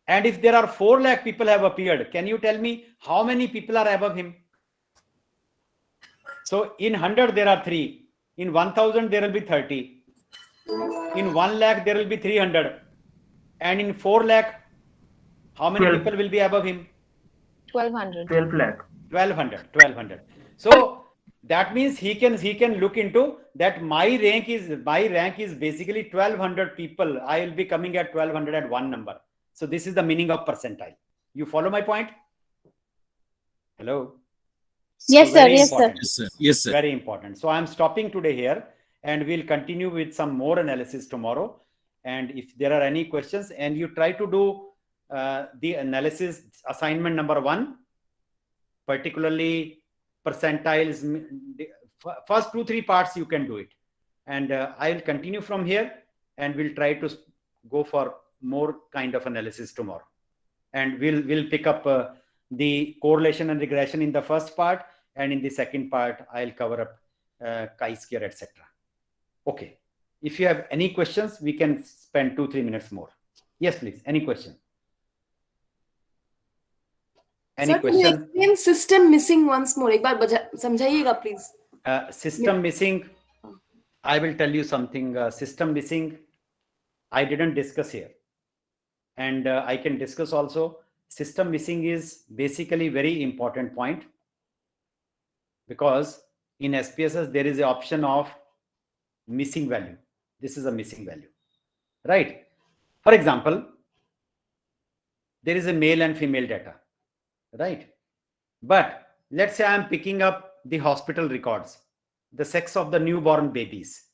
And if there are 4 lakh people have appeared, can you tell me how many people are above him? So in 100 there are 3. In 1000 there will be 30. In 1 lakh there will be 300. And in 4 lakh, how many 12. people will be above him? 1200. 12 lakh. 1200. So that means he can look into that my rank is basically 1200 people. I will be coming at 1201 number. So this is the meaning of percentile. You follow my point? Hello? Yes, So sir. very Yes, sir. important. Yes, sir. Yes, sir. Very important. So I'm stopping today here and we'll continue with some more analysis tomorrow. And if there are any questions and you try to do the analysis assignment number 1, particularly percentiles, first 2-3 parts you can do it. And I will continue from here and we'll try to go for more kind of analysis tomorrow. And we'll pick up the correlation and regression in the first part, and in the second part I'll cover up chi-square, etc. Okay, if you have any questions we can spend 2-3 minutes more. Yes, please. Any question? Any Sir, can you question? explain system missing once more? एक बार समझाइएगा please. System missing, I will tell you something. System missing I didn't discuss here, and I can discuss also. system missing is basically very important point, because in SPSS there is an option of missing value. This is a missing value, right? For example, there is a male and female data, right? But let's say I'm picking up the hospital records, the sex of the newborn babies,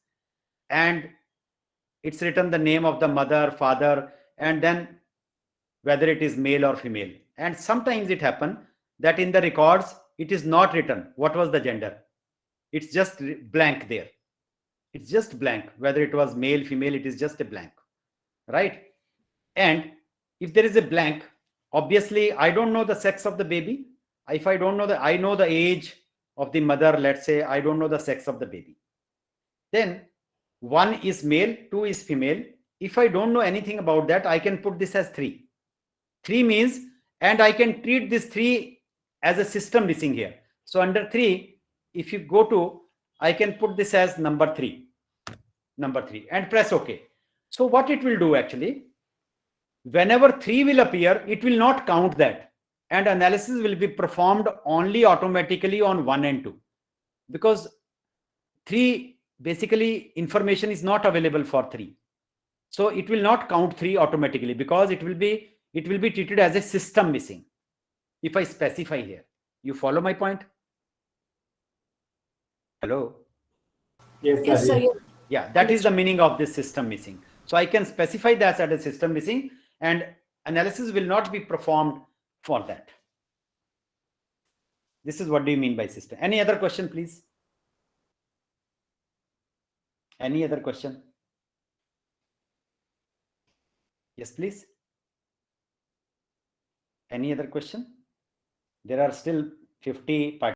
and it's written the name of the mother, father, and then whether it is male or female. And sometimes it happens that in the records, it is not written what was the gender. It's just blank there. It's just blank. Whether it was male, female, it is just a blank, right? And if there is a blank, obviously I don't know the sex of the baby. If I don't know I know the age of the mother, let's say I don't know the sex of the baby. Then 1 is male, 2 is female. If I don't know anything about that, I can put this as 3. 3 means, and I can treat this 3 as a system missing here. So under 3, if you go to, I can put this as number 3, and press OK. So what it will do actually, whenever 3 will appear, it will not count that, and analysis will be performed only automatically on 1 and 2, because 3 basically information is not available for 3. So it will not count 3 automatically, because it will be treated as a system missing if I specify here. You follow my point? Hello? Yes, Yes, sir. sir. Yes. Yeah, that is the meaning of this system missing. So I can specify that as a system missing, and analysis will not be performed for that. This is what do you mean by system. Any other question, please? Any other question? Yes, please. Any other question? There are still 50 participants.